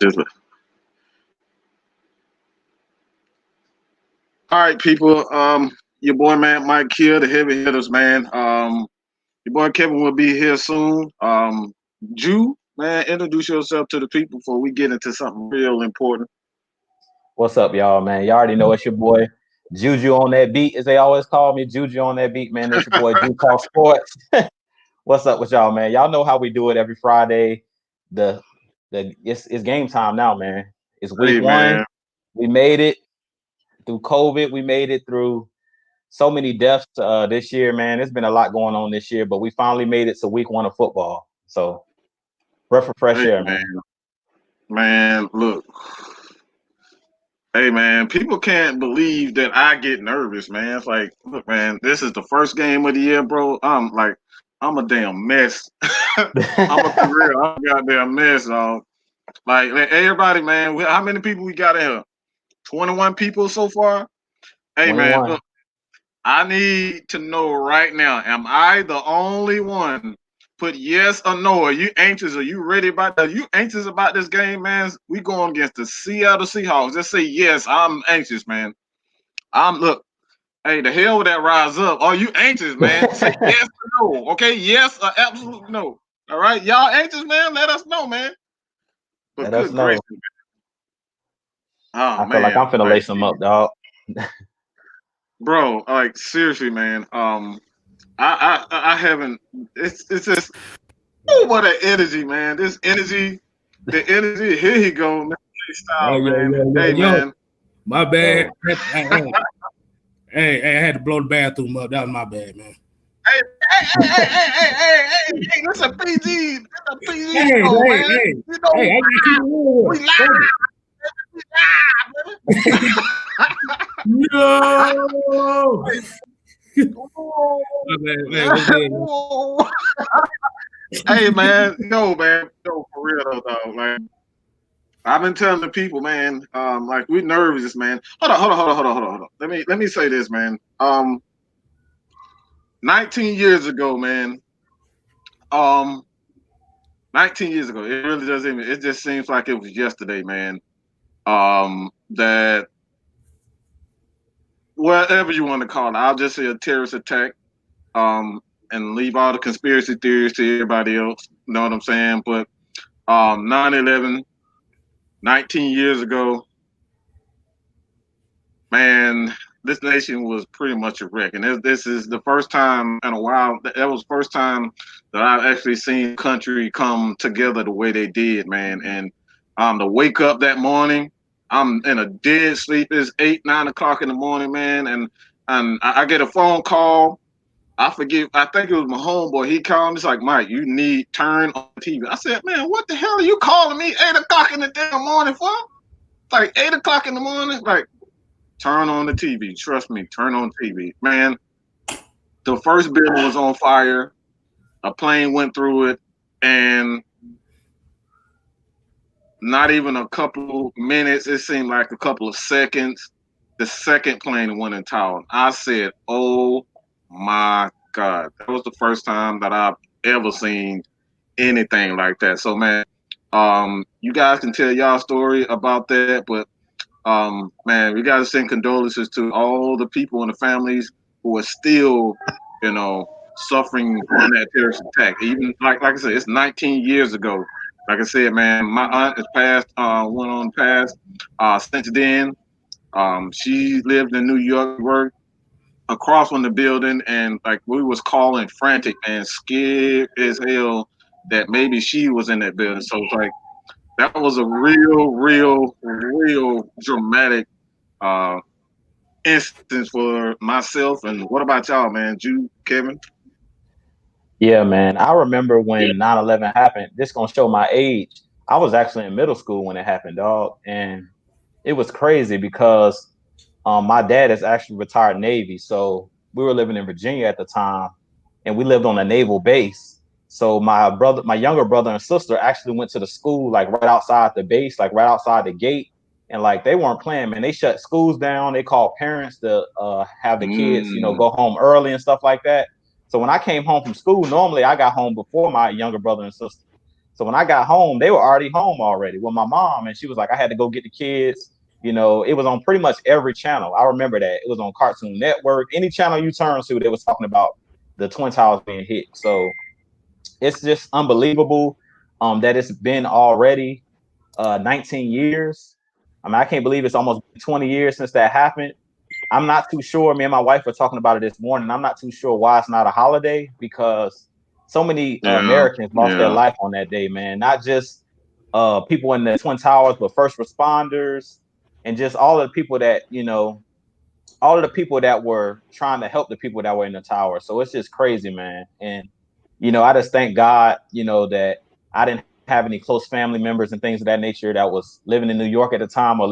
Just, all right, people. Your boy man Mike here, the heavy hitters, man. Your boy Kevin will be here soon. Jew, man, introduce yourself to the people before we get into something real important. What's up, y'all, man? Y'all already know it's your boy Juju on that beat, as they always call me. Juju on that beat, man. It's your boy Ju Talks Sports. What's up with y'all, man? Y'all know how we do it every Friday. It's game time now, man. It's week Hey, one. man. We made it through COVID. We made it through so many deaths this year, man. There's been a lot going on this year, but we finally made it to week one of football. So breath of fresh Hey, air, man. man. Man, look. Hey, man. People can't believe that I get nervous, man. It's like, look, man. This is the first game of the year, bro. I'm a damn mess. I'm a for real. I'm a goddamn mess, dog. Like everybody, man. How many people we got in here? 21 people so far. Hey, man. 21. Look. I need to know right now, am I the only one? Put yes or no. Are you anxious? Are you ready about that? Are you anxious about this game, man? We going against the Seattle Seahawks. Just say yes, I'm anxious, man. Look, hey, the hell with that rise up. Are you anxious, man? Say yes or no. Okay, yes or absolute no. All right, y'all anxious, man? Let us know, man. But Let us good know. gracious, oh I feel like man, I'm finna like lace them up, dog. bro, like seriously, man. I haven't. It's just oh, what an energy, man. This energy, the energy. Here he go, man. Yo, Style, yo, man. yo, yo, Hey, yo. man. My bad. Yo. Hey, I had to blow the bathroom up. That was my bad, man. Hey, this a PG. This a PG Hey, show, hey, man. hey, You know, hey, I got to keep it real. we live. We live, No. baby. My bad, man. What's good, man? Hey, man. No, man. No, for real though, dog. Like I've been telling the people, man. Like we're nervous, man. Hold on. Let me say this, man. 19 years ago, man. Um, 19 years ago. It really doesn't even. It just seems like it was yesterday, man. That whatever you want to call it, I'll just say a terrorist attack. And leave all the conspiracy theories to everybody else. You know what I'm saying? But 9/11, 19 years ago, man, this nation was pretty much a wreck. And this is the first time in a while. That was the first time that I've actually seen the country come together the way they did, man. And to wake up that morning, I'm in a dead sleep. It's 8, 9 o'clock in the morning, man. And I get a phone call. I forget. I think it was my homeboy. He called me. He's like, Mike, you need turn on TV. I said, man, what the hell are you calling me 8 o'clock in the damn morning for? It's like 8 o'clock in the morning. Like, turn on the TV. Trust me, turn on TV. Man, the first building was on fire. A plane went through it, and not even a couple minutes. It seemed like a couple of seconds. The second plane went in town. I said, oh my God. That was the first time that I've ever seen anything like that. So man, you guys can tell y'all story about that, but man, we gotta send condolences to all the people and the families who are still, you know, suffering from that terrorist attack. Even like I said, it's 19 years ago. Like I said, man, my aunt has passed, went on past. Since then, she lived in New York, worked across from the building, and like we was calling frantic and scared as hell that maybe she was in that building. So it's like that was a real dramatic uh instance for myself. And what about y'all, man? Jude, Kevin? Yeah, man. I remember when 9/11 happened. This gonna show my age. I was actually in middle school when it happened, dog. And it was crazy because my dad is actually retired Navy. So we were living in Virginia at the time and we lived on a naval base. So my younger brother and sister actually went to the school like right outside the base, like right outside the gate. And like they weren't playing, man. They shut schools down. They called parents to have the kids, Mm, go home early and stuff like that. So when I came home from school, normally I got home before my younger brother and sister. So when I got home, they were already home already with my mom, and she was like, I had to go get the kids. You know, it was on pretty much every channel. I remember that. It was on Cartoon Network. Any channel you turn to, they was talking about the Twin Towers being hit. So it's just unbelievable that it's been already 19 years. I mean, I can't believe it's almost 20 years since that happened. I'm not too sure. Me and my wife were talking about it this morning. I'm not too sure why it's not a holiday, because so many Americans lost their life on that day, man. Not just people in the Twin Towers, but first responders and just all of the people that, you know, all of the people that were trying to help the people that were in the tower. So it's just crazy, man. And, you know, I just thank God, you know, that I didn't have any close family members and things of that nature that was living in New York at the time, or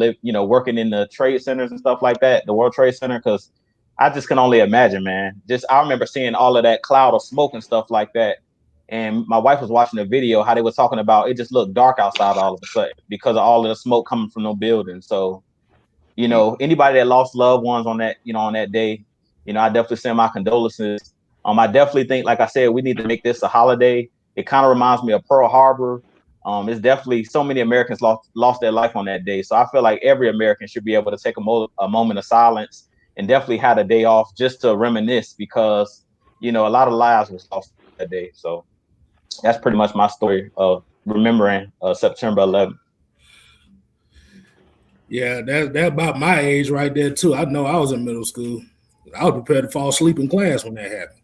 working in the trade centers and stuff like that, the World Trade Center, because I just can only imagine, man. I remember seeing all of that cloud of smoke and stuff like that. And my wife was watching a video how they were talking about it just looked dark outside all of a sudden because of all of the smoke coming from no building. So, you know, anybody that lost loved ones on that, you know, on that day, you know, I definitely send my condolences. I definitely think, like I said, we need to make this a holiday. It kind of reminds me of Pearl Harbor. It's definitely so many Americans lost their life on that day. So I feel like every American should be able to take a moment of silence and definitely had a day off just to reminisce, because, you know, a lot of lives was lost that day. So that's pretty much my story of remembering September 11th. Yeah, that's about my age right there too. I know I was in middle school. I was prepared to fall asleep in class when that happened.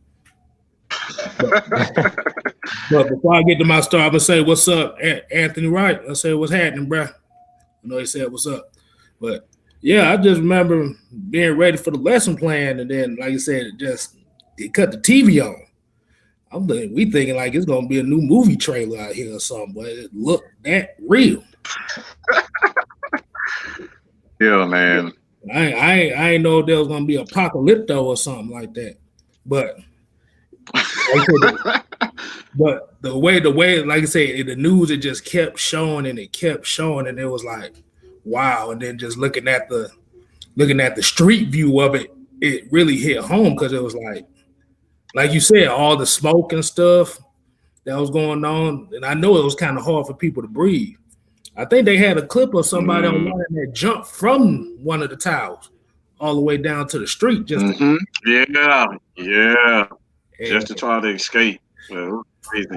But before I get to my story, I'm gonna say what's up, Anthony Wright. I say what's happening, bro. I know he said what's up, but yeah, I just remember being ready for the lesson plan, and then, like you said, it cut the TV on. We thinking like it's gonna be a new movie trailer out here or something, but it looked that real. Yeah, man. I ain't know there was gonna be apocalypto or something like that, but the way like I said, the news, it just kept showing and it kept showing, and it was like, wow. And then just looking at the street view of it, it really hit home, because it was like you said, all the smoke and stuff that was going on, and I know it was kind of hard for people to breathe. I think they had a clip of somebody online that jumped from one of the towers all the way down to the street. Just just to try to escape. Well, crazy.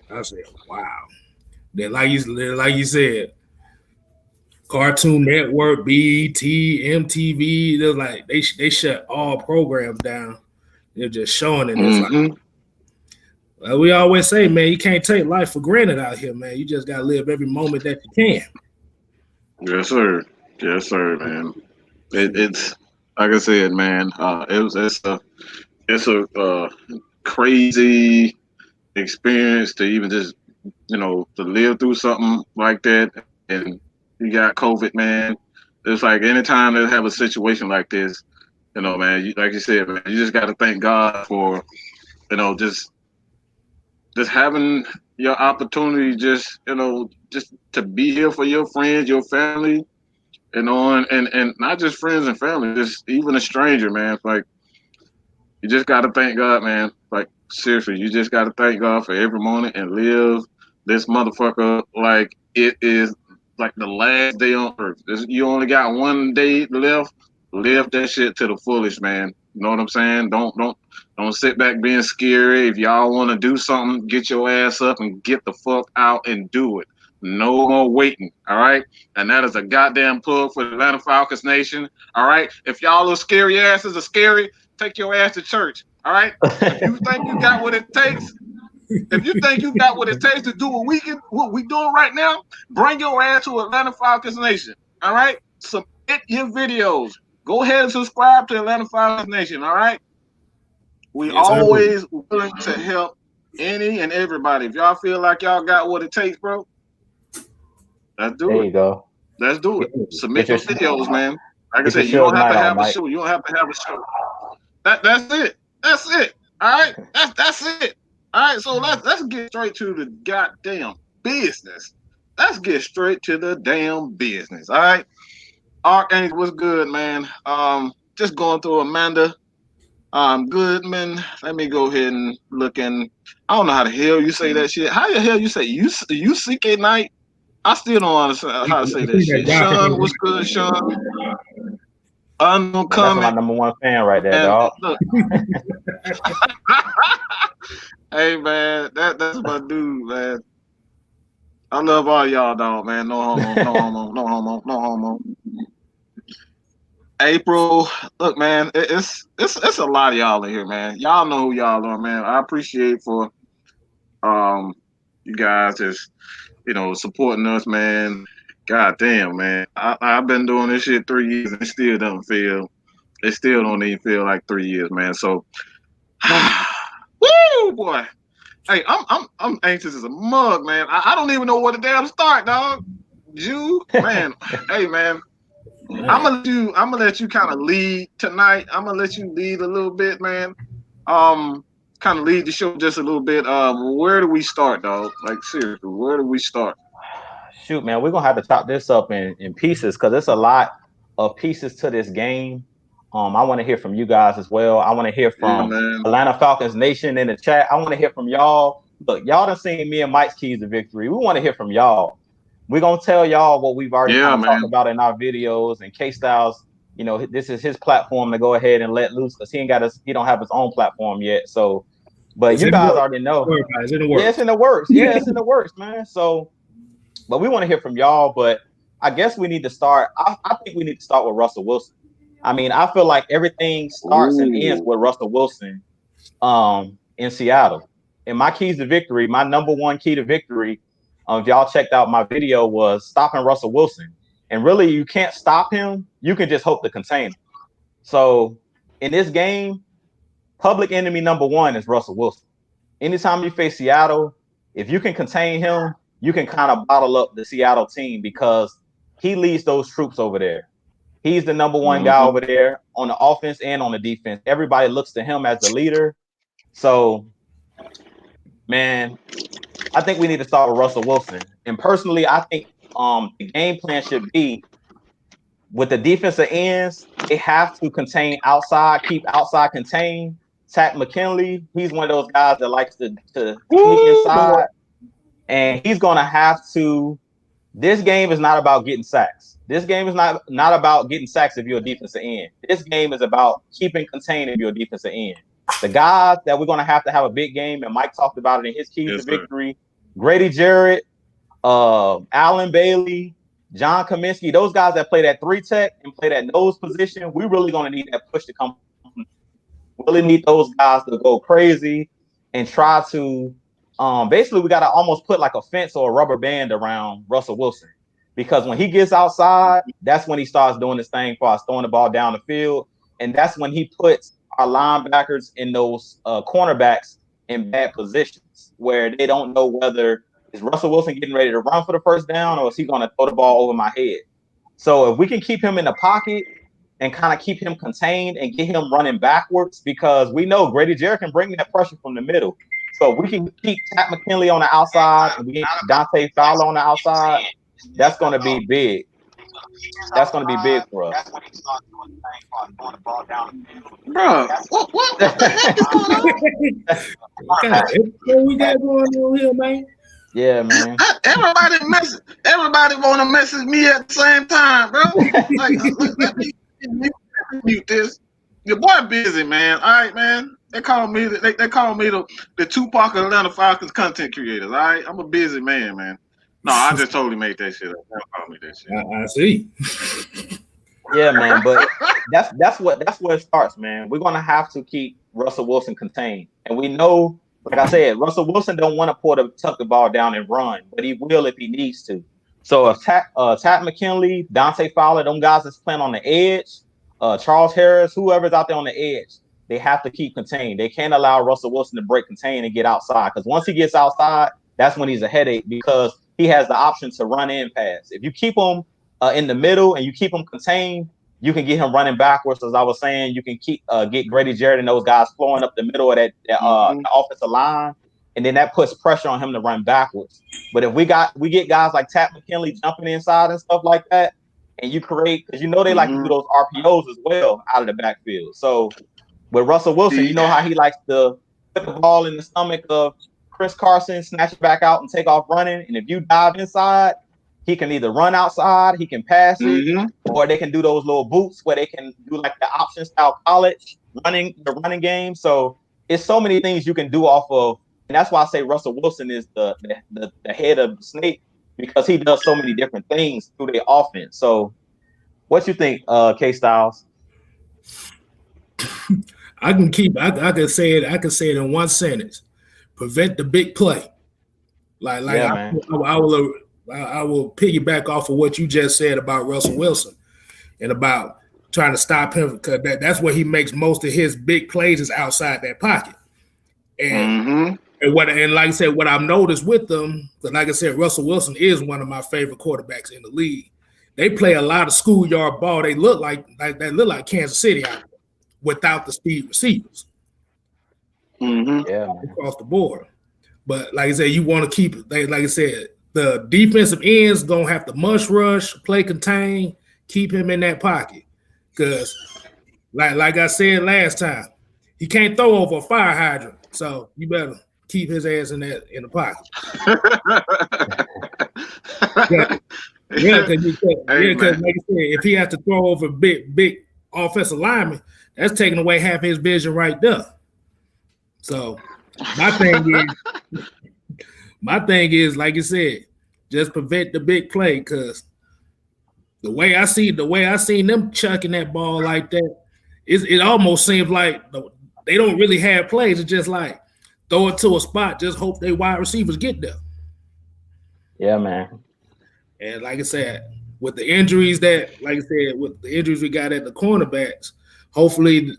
I said, wow. Then like you said, Cartoon Network, BET, MTV, they're like they shut all programs down. They're just showing it. It's like we always say, man, you can't take life for granted out here, man. You just gotta live every moment that you can. Yes, sir. Yes, sir, man. It's like I said, man. It's a crazy experience to even just, you know, to live through something like that. And you got COVID, man. It's like anytime they have a situation like this, you know, man, like you said, man, you just got to thank God for, you know, just having your opportunity, just, you know, just to be here for your friends, your family, you know, and not just friends and family, just even a stranger, man. Like, you just got to thank God, man. Like, seriously, you just got to thank God for every moment and live this motherfucker like it is like the last day on earth. You only got one day left. Live that shit to the fullest, man. You know what I'm saying? Don't sit back being scary. If y'all want to do something, get your ass up and get the fuck out and do it. No more waiting, all right? And that is a goddamn plug for the Atlanta Falcons Nation, all right? If y'all little scary asses are scary, take your ass to church, all right? If you think you got what it takes, to do what we doing right now, bring your ass to Atlanta Falcons Nation, all right? Submit your videos. Go ahead and subscribe to Atlanta Falcons Nation, all right? We always willing to help any and everybody. If y'all feel like y'all got what it takes, bro, let's do it. There you go. Let's do it. Submit your videos, man. Like I said, you don't have to have a show. You don't have to have a show. That's it. That's it. All right. That's it. All right. So let's get straight to the goddamn business. Let's get straight to the damn business. All right. Archangel, what's good, man? Just going through Amanda. Goodman. Let me go ahead and look in. I don't know how the hell you say that shit. How the hell you say UCK Knight? I still don't understand how to say that shit. Sean, what's good, Sean? Unknown That's my number one fan right there, dog. Look. Hey man, that's my dude, man. I love all y'all, dog, man. No homo, no homo, no homo, no homo. April, look, man, it's a lot of y'all in here, man. Y'all know who y'all are, man. I appreciate for you guys just supporting us, man. God damn, man. I've been doing this shit 3 years and it still don't even feel like 3 years, man. So woo boy. Hey, I'm anxious as a mug, man. I don't even know where to damn start, dog. Man. Hey, man. I'm gonna let you kind of lead tonight. I'm gonna let you lead a little bit, man. Kind of lead the show just a little bit. Where do we start, dog? Like seriously, where do we start? Shoot, man, we're gonna have to chop this up in pieces because there's a lot of pieces to this game. I want to hear from you guys as well. I want to hear from Atlanta Falcons Nation in the chat. I want to hear from y'all. Look, y'all done seen me and Mike's keys to victory. We want to hear from y'all. We're gonna tell y'all what we've already talked about in our videos. And K-Stlyz, this is his platform to go ahead and let loose because he don't have his own platform yet. So, but you guys already know. It's in the works. Yeah, it's in the works. Yeah, it's in the works, man. So, but we want to hear from y'all. But I guess we need to start. I think we need to start with Russell Wilson. I mean, I feel like everything starts and ends with Russell Wilson in Seattle. And my keys to victory, my number one key to victory, if y'all checked out my video, was stopping Russell Wilson. And really, you can't stop him. You can just hope to contain him. So in this game, public enemy number one is Russell Wilson. Anytime you face Seattle, if you can contain him, you can kind of bottle up the Seattle team because he leads those troops over there. He's the number one guy over there on the offense and on the defense. Everybody looks to him as the leader. So, man, I think we need to start with Russell Wilson. And personally, I think the game plan should be with the defensive ends, they have to contain outside, keep outside contained. Takk McKinley, he's one of those guys that likes to sneak inside. And he's going to have to – this game is not about getting sacks. This game is not about getting sacks if you're a defensive end. This game is about keeping contained if you're a defensive end. The guys that we're going to have a big game, and Mike talked about it in his keys to victory, Grady Jarrett, Allen Bailey, John Kaminsky, those guys that play that 3-tech and play that nose position, we really going to need that push to come. We really need those guys to go crazy and try to basically we got to almost put like a fence or a rubber band around Russell Wilson. Because when he gets outside, that's when he starts doing this thing for us, throwing the ball down the field. And that's when he puts our linebackers and those cornerbacks in bad positions where they don't know whether is Russell Wilson getting ready to run for the first down or is he going to throw the ball over my head. So if we can keep him in the pocket and kind of keep him contained and get him running backwards, because we know Grady Jarrett can bring that pressure from the middle. So if we can keep Takk McKinley on the outside and we get Dante Fowler on the outside, that's going to be big. That's going to be big for us. Bro, what the heck is going on? What we got going on here, man? Yeah, man. Everybody want to message me at the same time, bro. Like, let me mute this. Your boy busy, man. All right, man. They call me the Tupac of Atlanta Falcons content creators. All right, I'm a busy man, man. No, I just totally made that shit up. Don't call me that shit. I see. Yeah, man, but that's where it starts, man. We're gonna have to keep Russell Wilson contained, and we know, like I said, Russell Wilson don't want to tuck the ball down and run, but he will if he needs to. So if Takk McKinley, Dante Fowler, them guys that's playing on the edge, Charles Harris, whoever's out there on the edge, they have to keep contained. They can't allow Russell Wilson to break contain and get outside, because once he gets outside, that's when he's a headache because he has the option to run and pass. If you keep him in the middle and you keep him contained, you can get him running backwards. As I was saying, you can get Grady Jarrett and those guys flowing up the middle of that the offensive line, and then that puts pressure on him to run backwards. But if we get guys like Takk McKinley jumping inside and stuff like that, and you create, because they like to do those RPOs as well out of the backfield. So With Russell Wilson, you know how he likes to put the ball in the stomach of Chris Carson, snatch it back out and take off running. And if you dive inside, he can either run outside, he can pass it, or they can do those little boots where they can do like the option style college the running game. So it's so many things you can do off of, and that's why I say Russell Wilson is the head of the snake, because he does so many different things through their offense. So what you think, K-Stlyz? I can say it in one sentence. Prevent the big play. I will piggyback off of what you just said about Russell Wilson and about trying to stop him, because that's where he makes most of his big plays is outside that pocket. And like I said, what I've noticed with them, because like I said, Russell Wilson is one of my favorite quarterbacks in the league. They play a lot of schoolyard ball. They look like Kansas City out there without the speed receivers. Across the board. But like I said, you want to keep it. Like I said, the defensive ends gonna have to mush rush, play contain, keep him in that pocket. Because like I said last time, he can't throw over a fire hydrant. So you better keep his ass in the pocket. Because like I said, if he has to throw over big offensive lineman, that's taking away half his vision right there. So my thing is, like you said, just prevent the big play, because the way I seen them chucking that ball like that, it almost seems like they don't really have plays. It's just like throw it to a spot, just hope they wide receivers get there. Yeah, man. And like I said, with the injuries we got at the cornerbacks, hopefully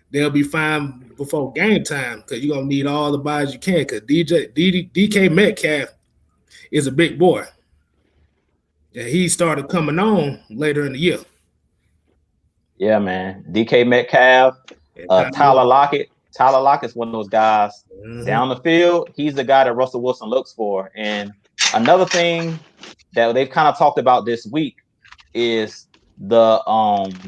they'll be fine before game time, because you're going to need all the bodies you can, because DK Metcalf is a big boy. And he started coming on later in the year. Yeah, man. DK Metcalf, Tyler Lockett. Tyler Lockett's one of those guys down the field. He's the guy that Russell Wilson looks for. And another thing that they've kind of talked about this week is the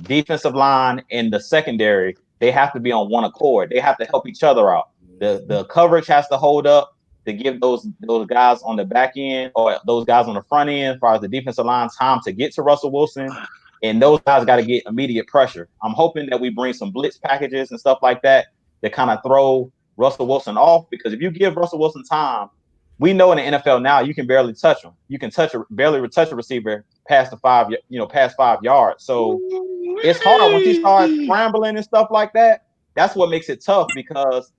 defensive line and the secondary. They have to be on one accord. They have to help each other out. The coverage has to hold up to give those guys on the back end or those guys on the front end, as far as the defensive line, time to get to Russell Wilson. And those guys got to get immediate pressure. I'm hoping that we bring some blitz packages and stuff like that kind of throw Russell Wilson off, because if you give Russell Wilson time, we know in the NFL now you can barely touch him. You can barely touch a receiver past 5 yards. So it's hard once he starts scrambling and stuff like that. That's what makes it tough, because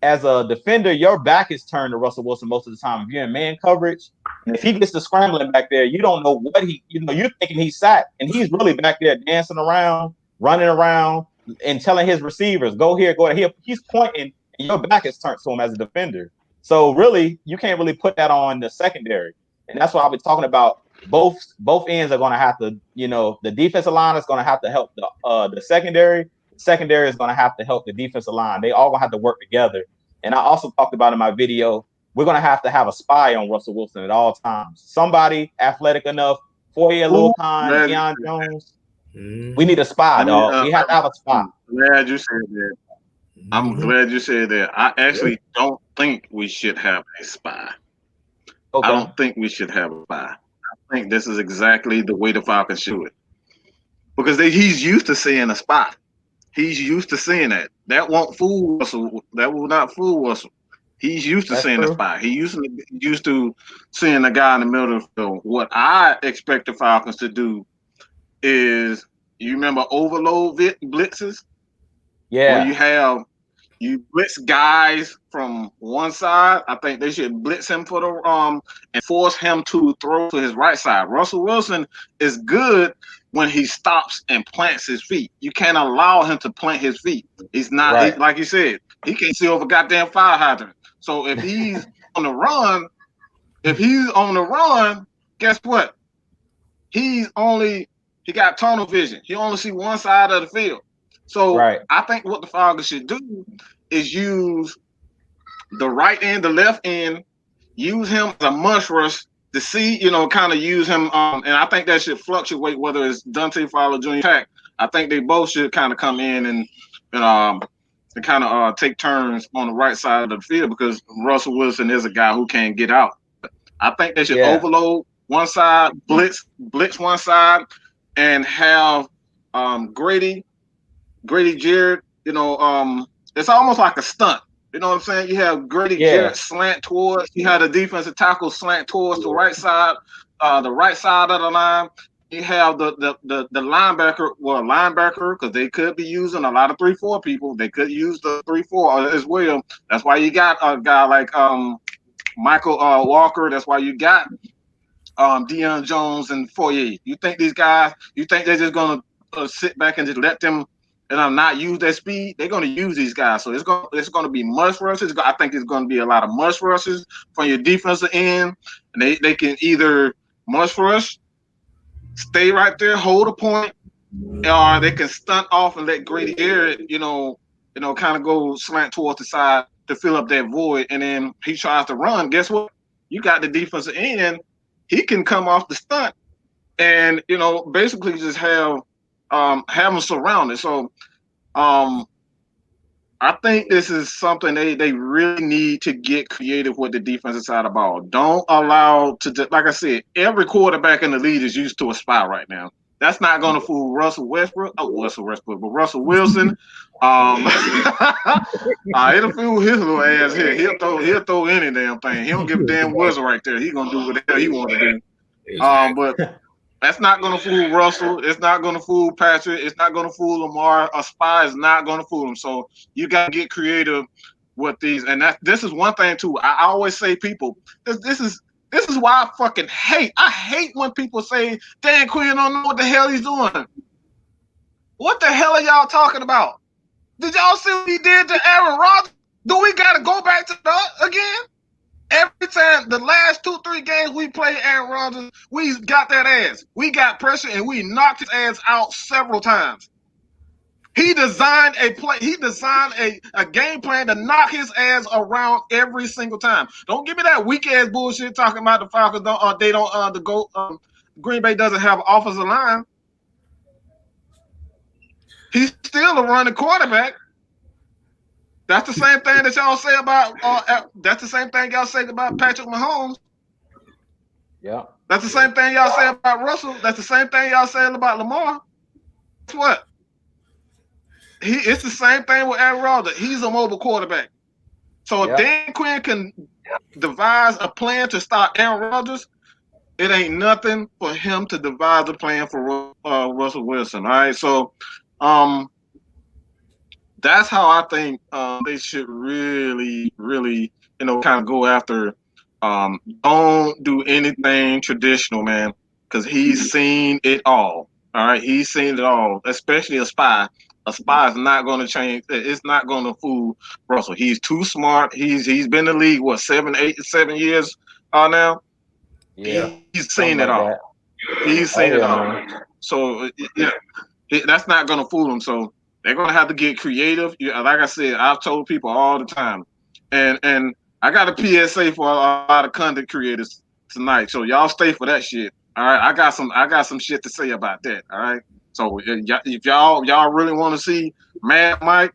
as a defender, your back is turned to Russell Wilson most of the time. If you're in man coverage, and if he gets to scrambling back there, you don't know what you're thinking he's sacked, and he's really back there dancing around, running around, and telling his receivers, go here, go here. He's pointing, and your back is turned to him as a defender. So really, you can't really put that on the secondary. And that's why I've been talking about both ends are going to have to, the defensive line is going to have to help the secondary. The secondary is going to have to help the defensive line. They all going to have to work together. And I also talked about in my video, we're going to have a spy on Russell Wilson at all times. Somebody athletic enough, Foyer Lil-Khan, Deion Jones. We need a spy, dog. We have to have a spy. I'm glad you said that. I'm glad you said that. I actually don't think we should have a spy. Okay. I don't think we should have a spy. I think this is exactly the way the Falcons should do it. Because he's used to seeing a spy. He's used to seeing that. That won't fool Russell. That will not fool Russell. He's used to seeing a spy. He used to seeing a guy in the middle of the field. What I expect the Falcons to do is, you remember overload blitzes? Yeah. Where you blitz guys from one side. I think they should blitz him for the and force him to throw to his right side. Russell Wilson is good when he stops and plants his feet. You can't allow him to plant his feet. He's not like you said. He can't see over goddamn fire hydrant. So if he's on the run, guess what? He got tunnel vision. He only see one side of the field. So I think what the Falcons should do is use the right end, the left end, use him as a mush rush to see, kind of use him. And I think that should fluctuate whether it's Dante Fowler Jr. I think they both should kind of come in and to kind of take turns on the right side of the field because Russell Wilson is a guy who can get out. I think they should overload one side, blitz one side, and have Grady Jarrett. You know, it's almost like a stunt. You know what I'm saying? You have Grady Jarrett slant towards. You have the defensive tackle slant towards the right side of the line. You have the linebacker, because they could be using a lot of 3-4 people. They could use the 3-4 as well. That's why you got a guy like Michael Walker. That's why you got Deion Jones and Foyer. You think these guys? You think they're just gonna sit back and just let them not use their speed? They're gonna use these guys. So it's gonna be mush rushes. I think it's gonna be a lot of mush rushes from your defensive end. And they can either mush rush, stay right there, hold a point, or they can stunt off and let Grady Jarrett, kind of go slant towards the side to fill up that void, and then he tries to run. Guess what? You got the defensive end. He can come off the stunt and, basically just have him surrounded. So I think this is something they really need to get creative with the defensive side of the ball. Don't allow like I said, every quarterback in the league is used to a spy right now. That's not going to fool Russell Wilson. It'll fool his little ass here. He'll throw any damn thing. He don't give a damn whistle right there. He gonna do what the hell he want to do. But that's not going to fool Russell. It's not going to fool Patrick. It's not going to fool Lamar. A spy is not going to fool him. So you got to get creative with these. And this is one thing too. I always say, people, this is why I fucking hate. I hate when people say Dan Quinn don't know what the hell he's doing. What the hell are y'all talking about? Did y'all see what he did to Aaron Rodgers? Do we got to go back to that again? Every time, the last 2-3 games we played Aaron Rodgers, we got that ass. We got pressure and we knocked his ass out several times. He designed a play. He designed a game plan to knock his ass around every single time. Don't give me that weak ass bullshit talking about the Falcons. Green Bay doesn't have an offensive line. He's still a running quarterback. That's the same thing that y'all say about. That's the same thing y'all say about Patrick Mahomes. Yeah. That's the same thing y'all say about Russell. That's the same thing y'all say about Lamar. Guess what? It's the same thing with Aaron Rodgers. He's a mobile quarterback. So if Dan Quinn can devise a plan to stop Aaron Rodgers, it ain't nothing for him to devise a plan for Russell Wilson. All right. So, that's how I think they should really, really, kind of go after. Don't do anything traditional, man, because he's seen it all. All right, he's seen it all, especially a spy. A spy is not going to change. It's not going to fool Russell. He's too smart. He's been in the league 7 years now. Yeah, he's seen it all. He's seen it all. Man. So that's not going to fool him. So they're going to have to get creative. Like I said, I've told people all the time, and I got a PSA for a lot of content creators tonight. So y'all stay for that shit. All right, I got some shit to say about that. All right. So if y'all really want to see Mad Mike,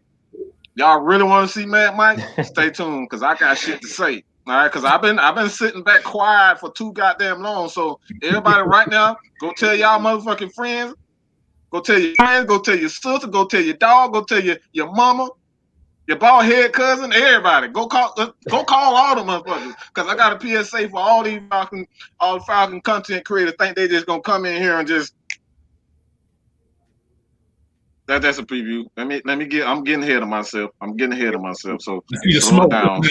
stay tuned because I got shit to say. All right, because I've been sitting back quiet for too goddamn long. So everybody right now, go tell y'all motherfucking friends, go tell your friends, go tell your sister, go tell your dog, go tell your mama, your bald head cousin, everybody. Go call all the motherfuckers. Because I got a PSA for all these Falcon content creators think they just gonna come in here and just. That's a preview. I'm getting ahead of myself. So slow it down.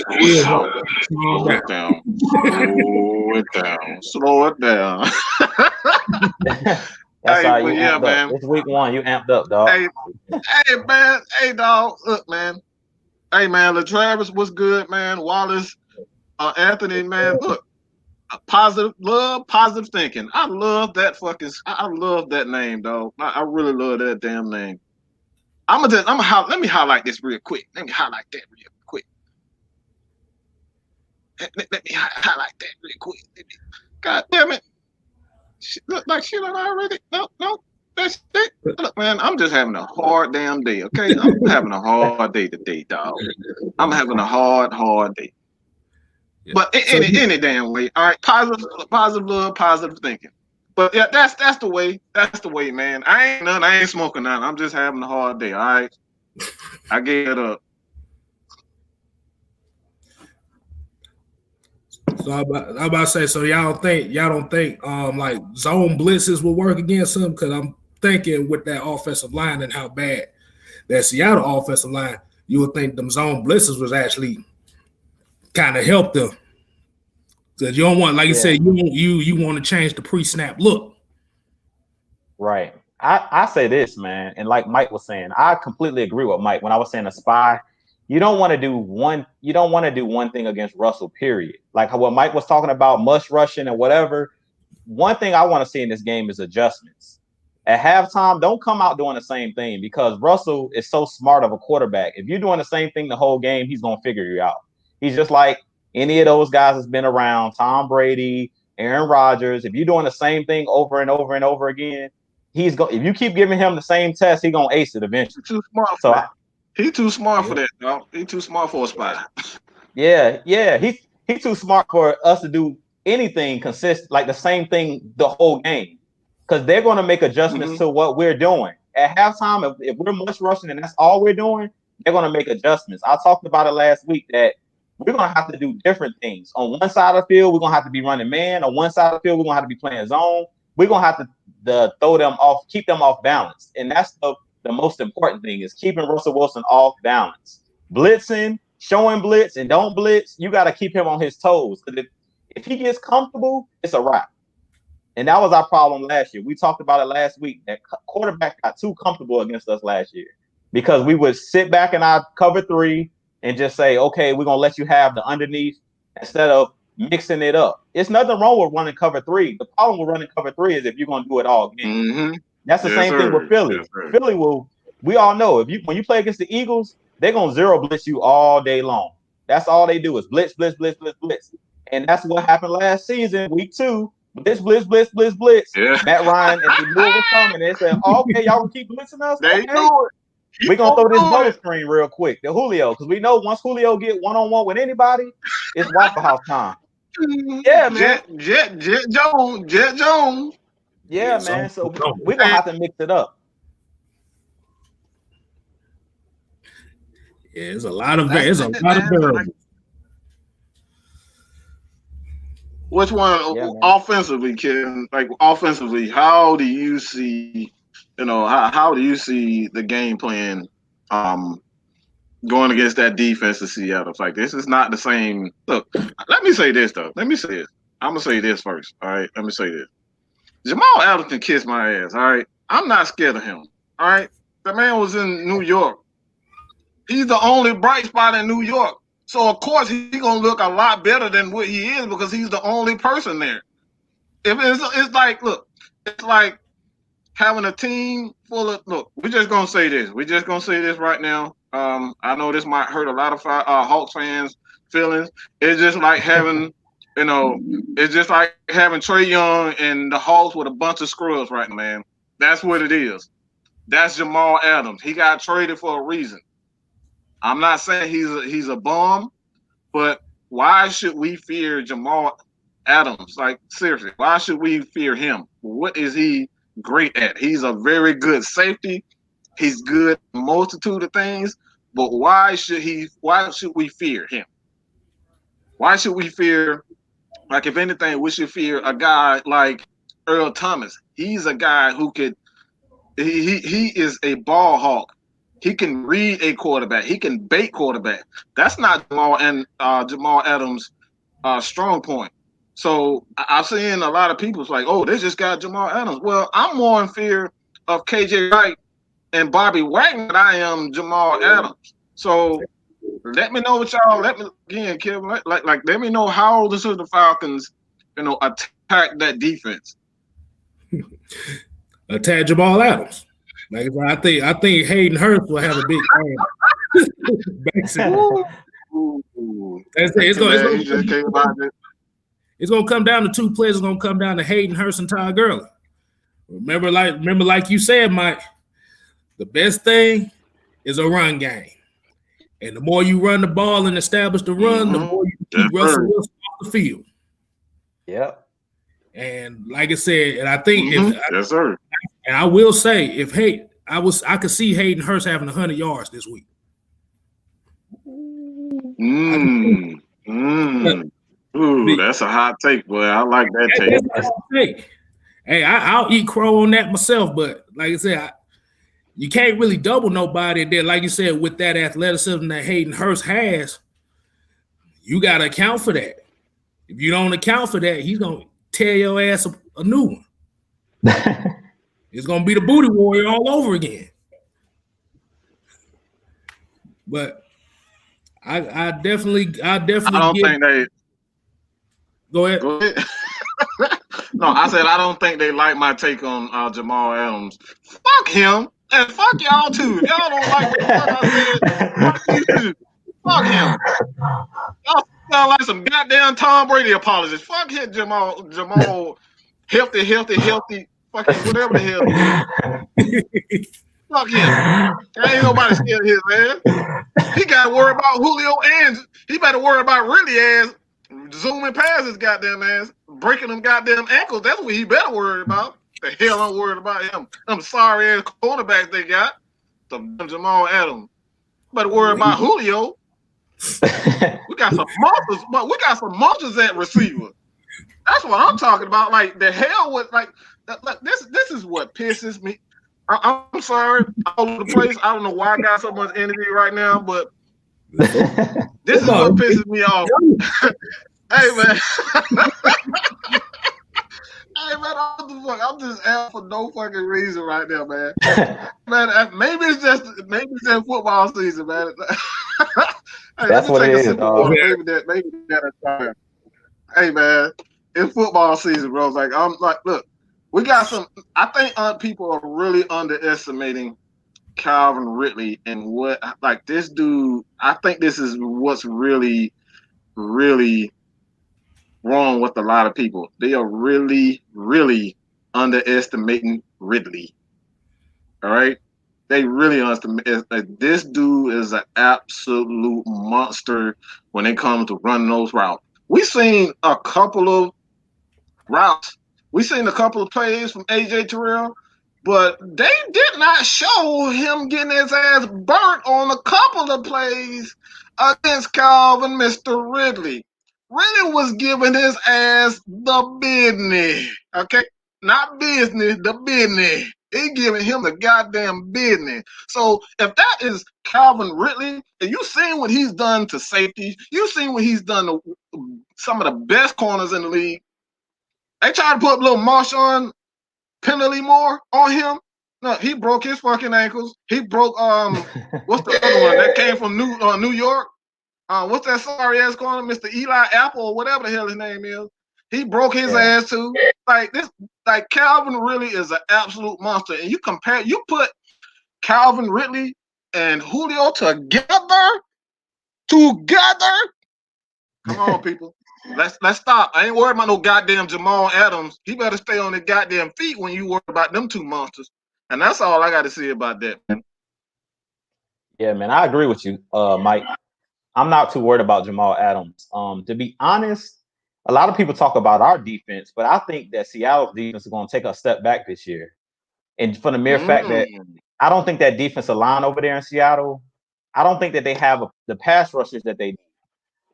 Slow it down. That's how you amped up. It's week 1. You amped up, dog. Hey, man. Hey, dog. Look, man. Hey, man. LaTravis was good, man. Wallace, Anthony, man. Look, positive thinking. I love that name, dog. I really love that damn name. Let me highlight this real quick. Let me highlight that real quick. God damn it. Look like shit already. No. Look, man, I'm just having a hard damn day. Okay, I'm having a hard day today, dog. I'm having a hard day. Yeah. But any damn way, all right. Positive love, positive thinking. But yeah, that's the way. That's the way, man. I ain't smoking none. I'm just having a hard day. All right. I gave it up. So I'm about to say, so y'all don't think like zone blitzes will work against them? Because I'm thinking with that offensive line and how bad that Seattle offensive line, you would think them zone blitzes was actually kind of help them. Because you don't want, like you said, you want to change the pre-snap look. Right. I say this, man, and like Mike was saying, I completely agree with Mike when I was saying a spy. You don't want to do one thing against Russell, period. Like what Mike was talking about, mush rushing and whatever. One thing I want to see in this game is adjustments. At halftime, don't come out doing the same thing because Russell is so smart of a quarterback. If you're doing the same thing the whole game, he's going to figure you out. He's just like any of those guys that's been around, Tom Brady, Aaron Rodgers. If you're doing the same thing over and over and over again, if you keep giving him the same test, he's going to ace it eventually. Too smart for that. He's too smart for that, dog. He's too smart for a spy. Yeah. He's too smart for us to do anything consistent, like the same thing the whole game. Because they're going to make adjustments to what we're doing. At halftime, if we're much rushing and that's all we're doing, they're going to make adjustments. I talked about it last week that we're going to have to do different things. On one side of the field, we're going to have to be running man. On one side of the field, we're going to have to be playing zone. We're going to have to throw them off, keep them off balance. And that's the most important thing is keeping Russell Wilson off balance. Blitzing, showing blitz, and don't blitz, you got to keep him on his toes. Because if he gets comfortable, it's a wrap. And that was our problem last year. We talked about it last week. That quarterback got too comfortable against us last year because we would sit back in our cover 3 and just say, okay, we're going to let you have the underneath instead of mixing it up. It's nothing wrong with running cover 3. The problem with running cover 3 is if you're going to do it all game. Mm-hmm. That's the same thing with Philly. Yes, Philly we all know when you play against the Eagles, they're going to zero blitz you all day long. That's all they do is blitz. And that's what happened last season, week 2. Blitz. Yeah. Matt Ryan and the Louisville coming. They said, okay, y'all can keep blitzing us. They okay. do it. We're going to throw this bubble screen real quick. The Julio, because we know once Julio get one-on-one with anybody, it's Waffle House time. Yeah, man. Jet Jones. Yeah, man. So we're going to have to mix it up. Yeah, there's a lot of variables. Which one offensively, Kim? Like offensively, how do you see, how do you see the game plan going against that defense of Seattle? It's like this is not the same. Look, let me say this though. I'm gonna say this first. All right. Let me say this. Jamal Adams can kiss my ass. All right. I'm not scared of him. All right. The man was in New York. He's the only bright spot in New York. So, of course, he's going to look a lot better than what he is because he's the only person there. It's like having a team full of – look, we're just going to say this. We're just going to say this right now. I know this might hurt a lot of Hawks fans' feelings. It's just like having – it's just like having Trae Young and the Hawks with a bunch of scrubs right now, man. That's what it is. That's Jamal Adams. He got traded for a reason. I'm not saying he's a bum, but why should we fear Jamal Adams? Like, seriously, why should we fear him? What is he great at? He's a very good safety. He's good at a multitude of things, but why should we fear him? Why should we fear, like, if anything, we should fear a guy like Earl Thomas. He's a guy who he is a ball hawk. He can read a quarterback. He can bait quarterback. That's not Jamal Adams' strong point. So I've seen a lot of people like, oh, they just got Jamal Adams. Well, I'm more in fear of KJ Wright and Bobby Wagner than I am Jamal Adams. So let me know what y'all. Let me again, Kevin. Let me know how the Falcons, attack that defense. Attack Jamal Adams. Like I think Hayden Hurst will have a big game. It's gonna come down to 2 players. It's gonna come down to Hayden Hurst and Todd Gurley. Remember, like you said, Mike, the best thing is a run game. And the more you run the ball and establish the run, the more you keep Russell Wilson off the field. Yep. And like I said, and I think yes, sir. And I will say, if I could see Hayden Hurst having 100 yards this week. Ooh, that's a hot take, boy. I like that take. Hey, I'll eat crow on that myself, but like I said, you can't really double nobody. And then, like you said, with that athleticism that Hayden Hurst has, you got to account for that. If you don't account for that, he's going to tear your ass a new one. It's going to be the booty warrior all over again. But I definitely don't think they. Go ahead. No, I said I don't think they like my take on Jamal Adams. Fuck him and fuck y'all too. If y'all don't like what I said, fuck him. Y'all sound like some goddamn Tom Brady apologists. Fuck him, Jamal, healthy, fucking whatever the hell. Fuck him. There ain't nobody scared of his ass. He got to worry about Julio and he better worry about Ridley ass zooming past his goddamn ass, breaking them goddamn ankles. That's what he better worry about. The hell I'm worried about him. I'm sorry ass cornerbacks they got. The Jamal Adams. Better worry about Julio. We got some monsters, but we got some monsters at receiver. That's what I'm talking about. Like the hell with like this is what pisses me. I'm sorry, all over the place. I don't know why I got so much energy right now, but this is what pisses me off. Hey man, I'm just out for no fucking reason right now, man. Man, maybe it's just football season, man. Hey, that's what it is, dog. Maybe that. Hey man, it's football season, bro. Like I'm like, look. We got some. I think people are really underestimating Calvin Ridley and what like this dude. I think this is what's really, really wrong with a lot of people. They are really, really underestimating Ridley. All right, they really underestimate. This dude is an absolute monster when it comes to running those routes. We've seen a couple of routes. We seen a couple of plays from AJ Terrell, but they did not show him getting his ass burnt on a couple of plays against Calvin, Mr. Ridley. Ridley was giving his ass the business, okay? Not business, the business. He giving him the goddamn business. So if that is Calvin Ridley, and you seen what he's done to safety, you seen what he's done to some of the best corners in the league. They tried to put a little Marshawn Penalty more on him. No, he broke his fucking ankles. He broke what's the other one that came from New York? What's that sorry ass corner, Mr. Eli Apple or whatever the hell his name is? He broke his ass too. Like Calvin really is an absolute monster. And you put Calvin Ridley and Julio together. Come on, people. Let's stop. I ain't worried about no goddamn Jamal Adams. He better stay on his goddamn feet when you worry about them two monsters. And that's all I got to say about that, man. Yeah, man, I agree with you, Mike. I'm not too worried about Jamal Adams. To be honest, a lot of people talk about our defense, but I think that Seattle's defense is going to take a step back this year. And for the mere fact that I don't think that defensive line over there in Seattle, I don't think that they have the pass rushers that they need.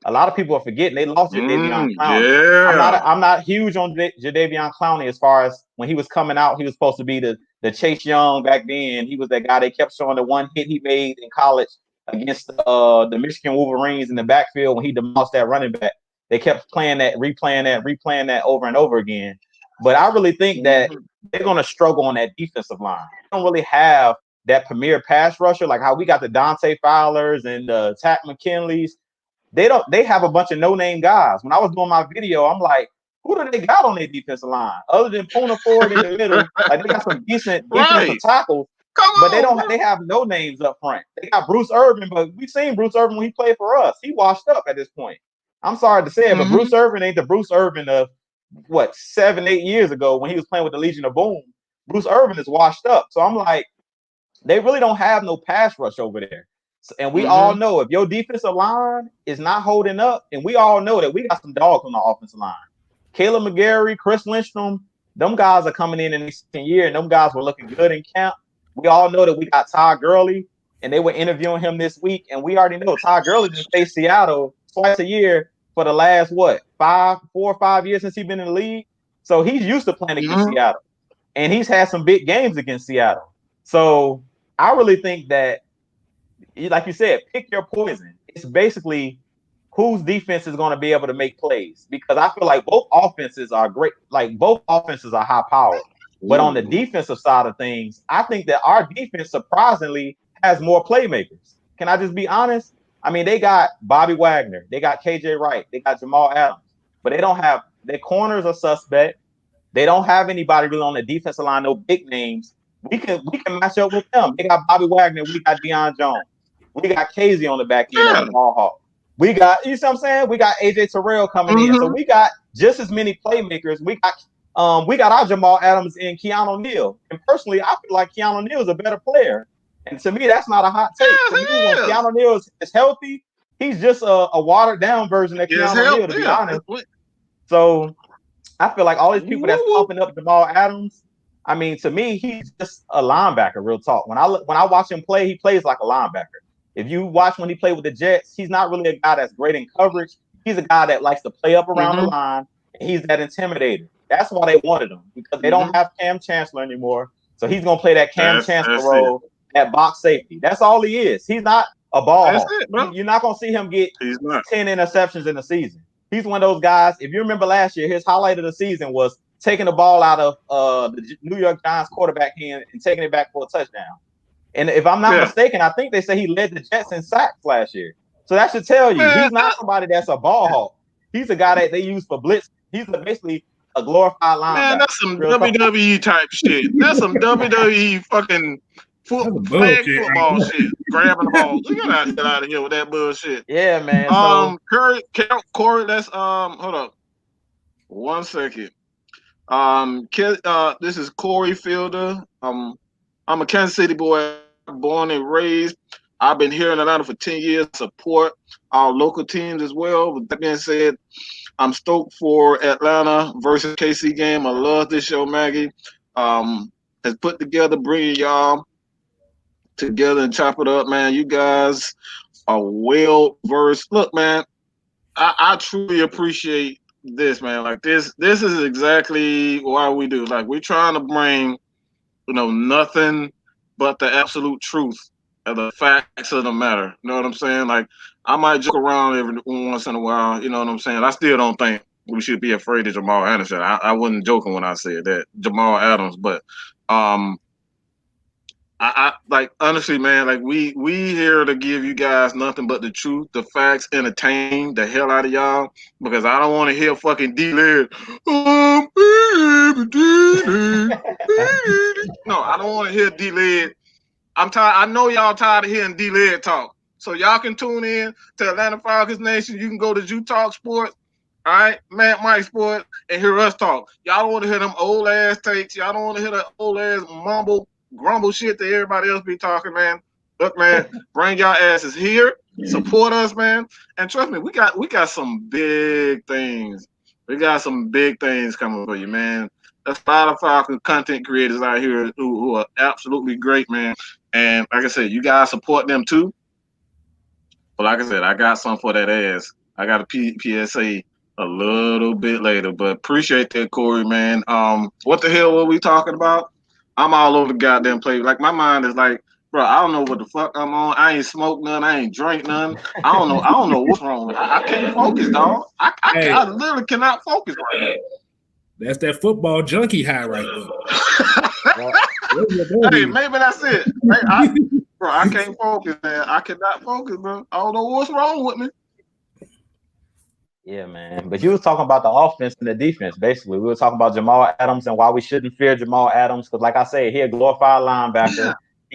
A lot of people are forgetting they lost Jadeveon Clowney. Yeah. I'm not huge on Jadeveon Clowney as far as when he was coming out. He was supposed to be the Chase Young back then. He was that guy they kept showing the one hit he made in college against the Michigan Wolverines in the backfield when he demolished that running back. They kept replaying that over and over again. But I really think that they're going to struggle on that defensive line. They don't really have that premier pass rusher like how we got the Dante Fowlers and the Tack McKinleys. They have a bunch of no-name guys. When I was doing my video, I'm like, who do they got on their defensive line? Other than Puna Ford in the middle, like they got some decent defensive tackles, but they have no names up front. They got Bruce Irvin, but we've seen Bruce Irvin when he played for us. He washed up at this point. I'm sorry to say it, but Bruce Irvin ain't the Bruce Irvin of 7-8 years ago when he was playing with the Legion of Boom. Bruce Irvin is washed up. So I'm like, they really don't have no pass rush over there. And we all know if your defensive line is not holding up, and we all know that we got some dogs on the offensive line. Caleb McGarry, Chris Lindstrom, them guys are coming in the second year, and them guys were looking good in camp. We all know that we got Todd Gurley, and they were interviewing him this week, and we already know Todd Gurley just faced Seattle twice a year for the last, 4 or 5 years since he's been in the league. So he's used to playing against Seattle, and he's had some big games against Seattle. So I really think that, like you said, pick your poison. It's basically whose defense is going to be able to make plays, because I feel like both offenses are great. Like both offenses are high powered, but on the defensive side of things, I think that our defense surprisingly has more playmakers. Can I just be honest? I mean, they got Bobby Wagner, they got KJ Wright, they got Jamal Adams, but they don't have, their corners are suspect. They don't have anybody really on the defensive line, no big names. We can match up with them. They got Bobby Wagner, we got Deion Jones, we got Casey on the back end of the ball hawk. We got, you see what I'm saying? We got AJ Terrell coming in. So we got just as many playmakers. We got our Jamal Adams and Keanu Neal. And personally, I feel like Keanu Neal is a better player. And to me, that's not a hot take. To me, when Keanu Neal is healthy, he's just a watered down version of Keanu Neal, to be honest. So I feel like all these people that's pumping up Jamal Adams, I mean, to me, he's just a linebacker, real talk. When I watch him play, he plays like a linebacker. If you watch when he played with the Jets, he's not really a guy that's great in coverage. He's a guy that likes to play up around the line, and he's that intimidator. That's why they wanted him, because they don't have Cam Chancellor anymore. So he's going to play that Cam Chancellor role at box safety. That's all he is. He's not a ball hawk. You're not going to see him get 10 interceptions in a season. He's one of those guys. If you remember last year, his highlight of the season was taking the ball out of the New York Giants quarterback hand and taking it back for a touchdown. And if I'm not mistaken, I think they say he led the Jets in sacks last year. So that should tell you he's not somebody that's a ball hawk. He's a guy that they use for blitz. He's basically a glorified linebacker. Man, that's some WWE type shit. That's some WWE fucking flag football shit. Grabbing the ball. You gotta get out of here with that bullshit. Yeah, man. Corey, let's hold up 1 second. This is Corey Fielder. I'm a Kansas City boy, born and raised. I've been here in Atlanta for 10 years, support our local teams as well. With that being said, I'm stoked for Atlanta versus KC game. I love this show, Maggie. Has put together, bringing y'all together and chop it up, man. You guys are well versed. Look, man, I truly appreciate this, man. Like this is exactly why we do. Like, we're trying to bring, nothing but the absolute truth of the facts of the matter. You know what I'm saying? Like, I might joke around every once in a while. You know what I'm saying? I still don't think we should be afraid of Jamal Adams. I wasn't joking when I said that, Jamal Adams. But I like, honestly, man, like we here to give you guys nothing but the truth, the facts, entertain the hell out of y'all, because I don't want to hear fucking D-Led. No, I don't want to hear D-Led. I'm tired. I know y'all tired of hearing D-Led talk. So y'all can tune in to Atlanta Falcons Nation. You can go to Talks Sports, all right, Mike Sports, and hear us talk. Y'all don't want to hear them old ass takes. Y'all don't want to hear that old ass grumble shit that everybody else be talking, man. Look, man, bring y'all asses here, support us, man, and trust me, we got some big things. We got some big things coming for you, man. There's a lot of Falcon content creators out here who are absolutely great, man. And like I said, you guys support them too. But like I said, I got some for that ass. I got a PSA a little bit later, but appreciate that, Corey, man. What the hell were we talking about? I'm all over the goddamn place. Like, my mind is like, bro, I don't know what the fuck I'm on. I ain't smoked none. I ain't drank none. I don't know what's wrong. I can't focus, dog. I literally cannot focus right now. That's that football junkie high right there. Hey, maybe that's it. Bro, I can't focus, man. I cannot focus, bro. I don't know what's wrong with me. Yeah, man. But you was talking about the offense and the defense, basically. We were talking about Jamal Adams and why we shouldn't fear Jamal Adams. Because, like I said, he's a glorified linebacker.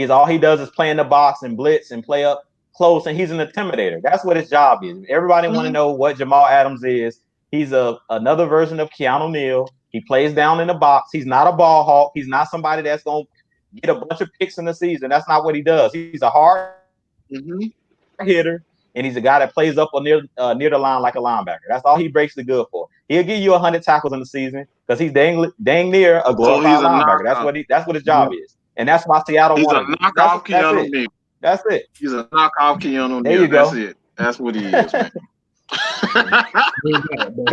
All he does is play in the box and blitz and play up close, and he's an intimidator. That's what his job is. Everybody want to know what Jamal Adams is. He's another version of Keanu Neal. He plays down in the box. He's not a ball hawk. He's not somebody that's going to get a bunch of picks in the season. That's not what he does. He's a hard hitter, and he's a guy that plays up near the line like a linebacker. That's all he breaks the good for. He'll give you 100 tackles in the season because he's dang near a glorified linebacker. That's what his job is, and that's why Seattle won. He's a knockoff Keanu Neal. That's it. He's a knockoff Keanu Neal. There you go. That's it. That's what he is, man. He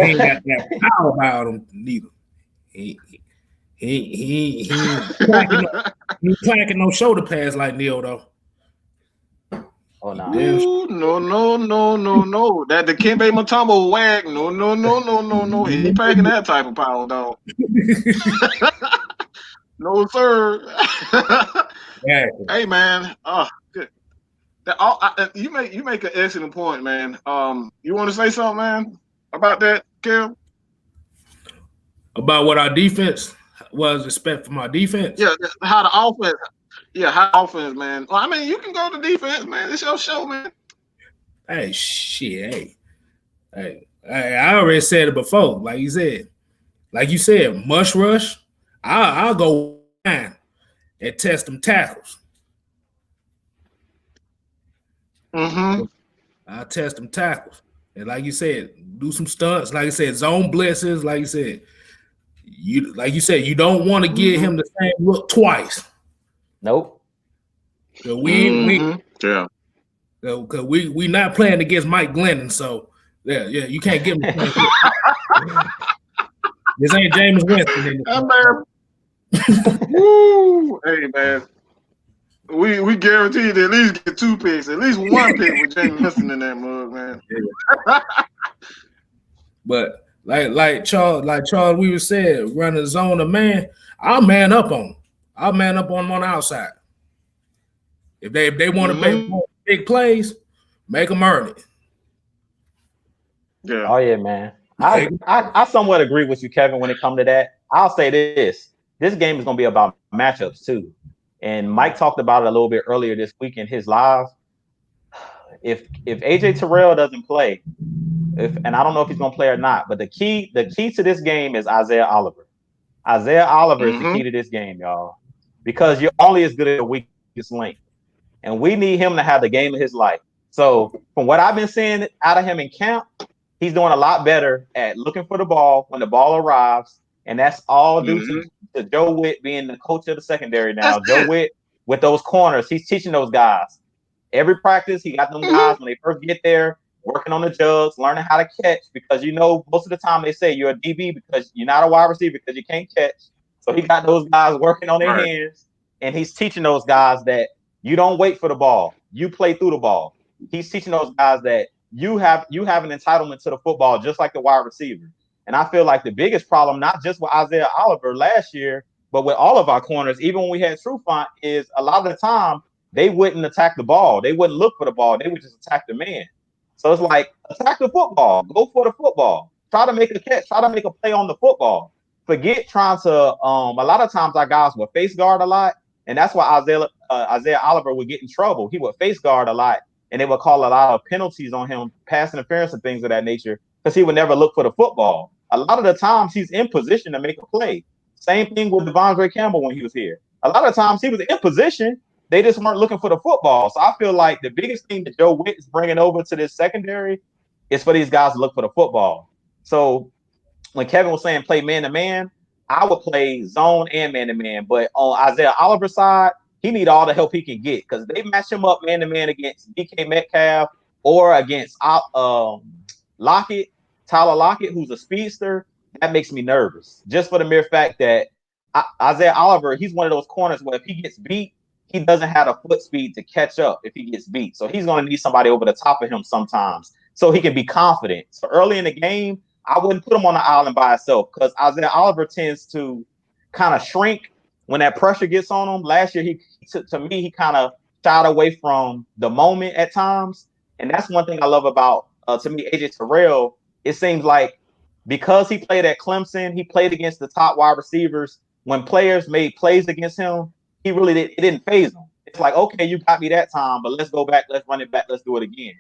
ain't got that power about him neither. He clacking no shoulder pads like Neil though. Oh no. No. That the Dikembe Mutombo wag. No. He ain't packing that type of power, dog. No, sir. Hey, man. Good. You make an excellent point, man. You want to say something, man, about that, Kev? About what our defense was expect from our defense? Yeah, how the offense. Yeah, how offense, man. Well, I mean, you can go to defense, man. It's your show, man. Hey, shit. Hey, I already said it before. Like you said, mush rush. I'll go and test them tackles. I'll test them tackles. And like you said, do some stunts. Like I said, zone blitzes. Like you said, you don't want to give him the same look twice. Nope. Cause we not playing against Mike Glennon, so yeah, you can't give him the same look. This ain't James Winston. Woo! Hey, man. We guaranteed to at least get 2 picks, at least 1 pick with James Winston in that mug, man. But like Charles Weaver said, running zone of man, I'll man up on him. I'll man up on him on the outside. If they want to make big plays, make them earn it. Yeah. Oh yeah, man. I somewhat agree with you, Kevin, when it comes to that. I'll say this game is going to be about matchups too. And Mike talked about it a little bit earlier this week in his live. If AJ Terrell doesn't play, and I don't know if he's going to play or not, but the key to this game is Isaiah Oliver. Isaiah Oliver is the key to this game, y'all, because you're only as good as your weakest link, and we need him to have the game of his life. So from what I've been seeing out of him in camp, he's doing a lot better at looking for the ball when the ball arrives, and that's all due to Joe Witt being the coach of the secondary now. Joe Witt with those corners, he's teaching those guys. Every practice, he got them guys when they first get there, working on the jugs, learning how to catch, because most of the time they say you're a DB because you're not a wide receiver because you can't catch. So he got those guys working on their hands, and he's teaching those guys that you don't wait for the ball, you play through the ball. He's teaching those guys that you have an entitlement to the football just like the wide receiver. And I feel like the biggest problem, not just with Isaiah Oliver last year, but with all of our corners, even when we had Trufant, is a lot of the time they wouldn't attack the ball. They wouldn't look for the ball. They would just attack the man. So it's like, attack the football. Go for the football. Try to make a catch. Try to make a play on the football. Forget trying to a lot of times our guys will face guard a lot, and that's why Isaiah Oliver would get in trouble. He would face guard a lot, and they would call a lot of penalties on him, pass interference and things of that nature, because he would never look for the football. A lot of the times he's in position to make a play. Same thing with Devondre Campbell when he was here. A lot of times he was in position. They just weren't looking for the football. So I feel like the biggest thing that Joe Witt is bringing over to this secondary is for these guys to look for the football. So when Kevin was saying play man-to-man, I would play zone and man-to-man. But on Isaiah Oliver's side, he need all the help he can get because they match him up man-to-man against DK Metcalf or against Tyler Lockett, who's a speedster. That makes me nervous just for the mere fact that Isaiah Oliver, he's one of those corners where if he gets beat, he doesn't have the foot speed to catch up if he gets beat. So he's going to need somebody over the top of him sometimes so he can be confident. So early in the game, I wouldn't put him on the island by himself because Isaiah Oliver tends to kind of shrink when that pressure gets on him. Last year, he kind of shied away from the moment at times. And that's one thing I love about, to me, AJ Terrell. It seems like because he played at Clemson, he played against the top wide receivers. When players made plays against him, it didn't faze him. It's like, okay, you got me that time, but let's go back, let's run it back, let's do it again.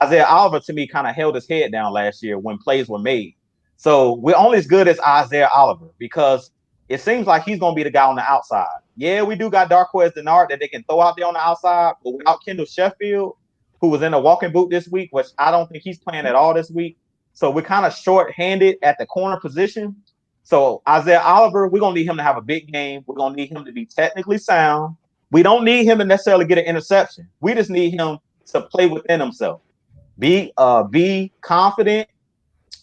Isaiah Oliver, to me, kind of held his head down last year when plays were made. So we're only as good as Isaiah Oliver because it seems like he's going to be the guy on the outside. Yeah, we do got Darqueze Dennard that they can throw out there on the outside, but without Kendall Sheffield, who was in a walking boot this week, which I don't think he's playing at all this week. So we're kind of short-handed at the corner position. So Isaiah Oliver, we're going to need him to have a big game. We're going to need him to be technically sound. We don't need him to necessarily get an interception. We just need him to play within himself. Be confident,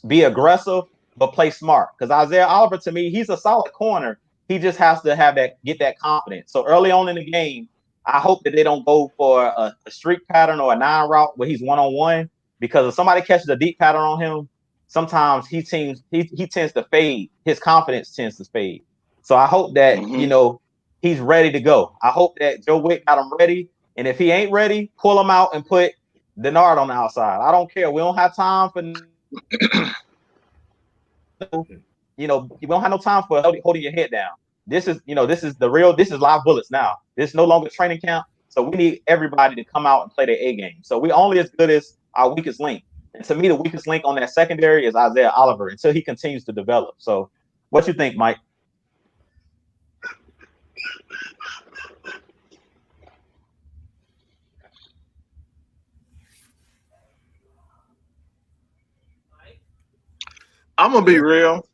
be aggressive, but play smart. Because Isaiah Oliver, to me, he's a solid corner. He just has to get that confidence. So early on in the game, I hope that they don't go for a streak pattern or a 9 route where he's one-on-one. Because if somebody catches a deep pattern on him, sometimes he tends to fade. His confidence tends to fade. So I hope that he's ready to go. I hope that Joe Wick got him ready. And if he ain't ready, pull him out and put Dennard on the outside. I don't care. We don't have time for we don't have no time for holding your head down. This is live bullets now. This is no longer training camp. So we need everybody to come out and play their A game. So we're only as good as our weakest link. And to me, the weakest link on that secondary is Isaiah Oliver until he continues to develop. So what you think, Mike? I'm gonna be real.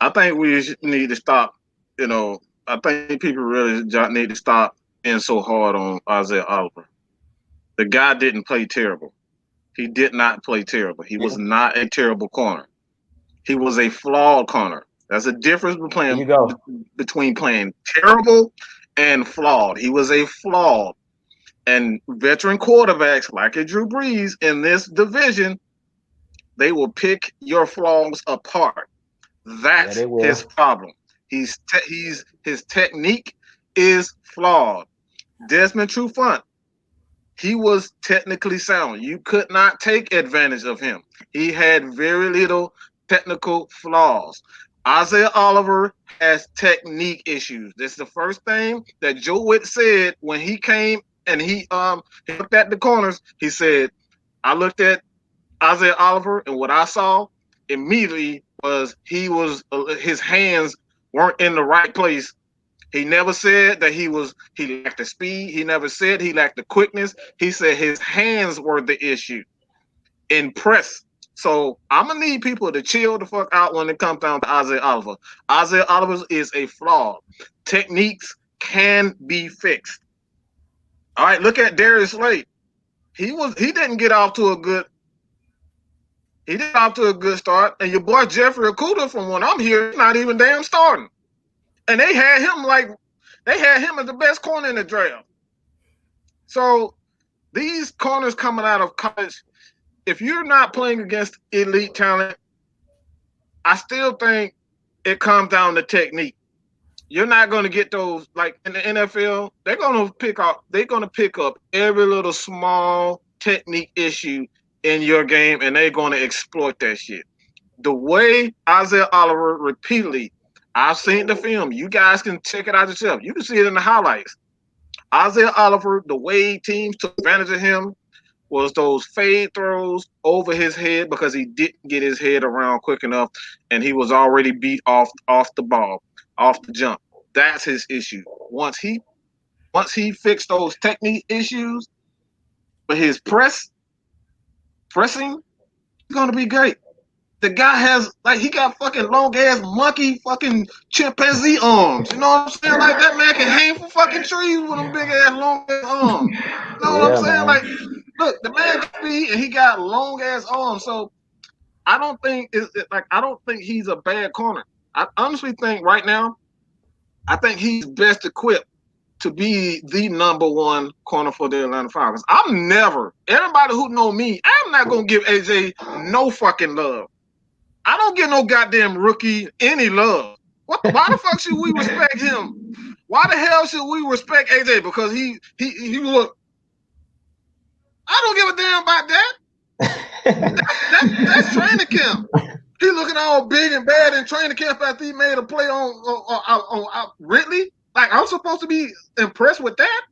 I think we need to stop. I think people really need to stop being so hard on Isaiah Oliver. The guy didn't play terrible. He did not play terrible. He was not a terrible corner. He was a flawed corner. There's a difference between playing terrible and flawed. He was a flawed. And veteran quarterbacks like a Drew Brees in this division, they will pick your flaws apart. That's his problem. His technique is flawed. Desmond Trufant, he was technically sound. You could not take advantage of him. He had very little technical flaws. Isaiah Oliver has technique issues. This is the first thing that Joe Witt said when he came and he looked at the corners. He said, I looked at Isaiah Oliver, and what I saw immediately was his hands weren't in the right place. He never said that he lacked the speed. He never said he lacked the quickness. He said his hands were the issue in press. So I'm gonna need people to chill the fuck out when it comes down to Isaiah Oliver. Isaiah Oliver is a flaw. Techniques can be fixed. All right, look at Darius Slade. He didn't get off to a good start. And your boy Jeffrey Okudah, from when I'm here, not even damn starting. And they had him as the best corner in the draft. So these corners coming out of college, if you're not playing against elite talent, I still think it comes down to technique. You're not going to get those, like in the NFL, they're going to pick up every little small technique issue in your game, and they're going to exploit that shit. The way Isaiah Oliver repeatedly, I've seen the film. You guys can check it out yourself. You can see it in the highlights. Isaiah Oliver, the way teams took advantage of him was those fade throws over his head because he didn't get his head around quick enough, and he was already beat off the ball, off the jump. That's his issue. Once he fixed those technique issues, but his pressing, he's gonna be great. The guy has, he got fucking long ass monkey fucking chimpanzee arms. You know what I'm saying? Like, that man can hang from fucking trees with them big ass long ass arms. You know what I'm saying? Man. Like, look, the man can speed and he got long ass arms. So I don't think he's a bad corner. I honestly think right now, I think he's best equipped to be the number one corner for the Atlanta Falcons. Everybody who know me, I'm not gonna give AJ no fucking love. I don't give no goddamn rookie any love. Why the fuck should we respect him? Why the hell should we respect AJ? Because he look. I don't give a damn about that. That's training camp. He looking all big and bad in training camp after he made a play on Ridley. Like, I'm supposed to be impressed with that?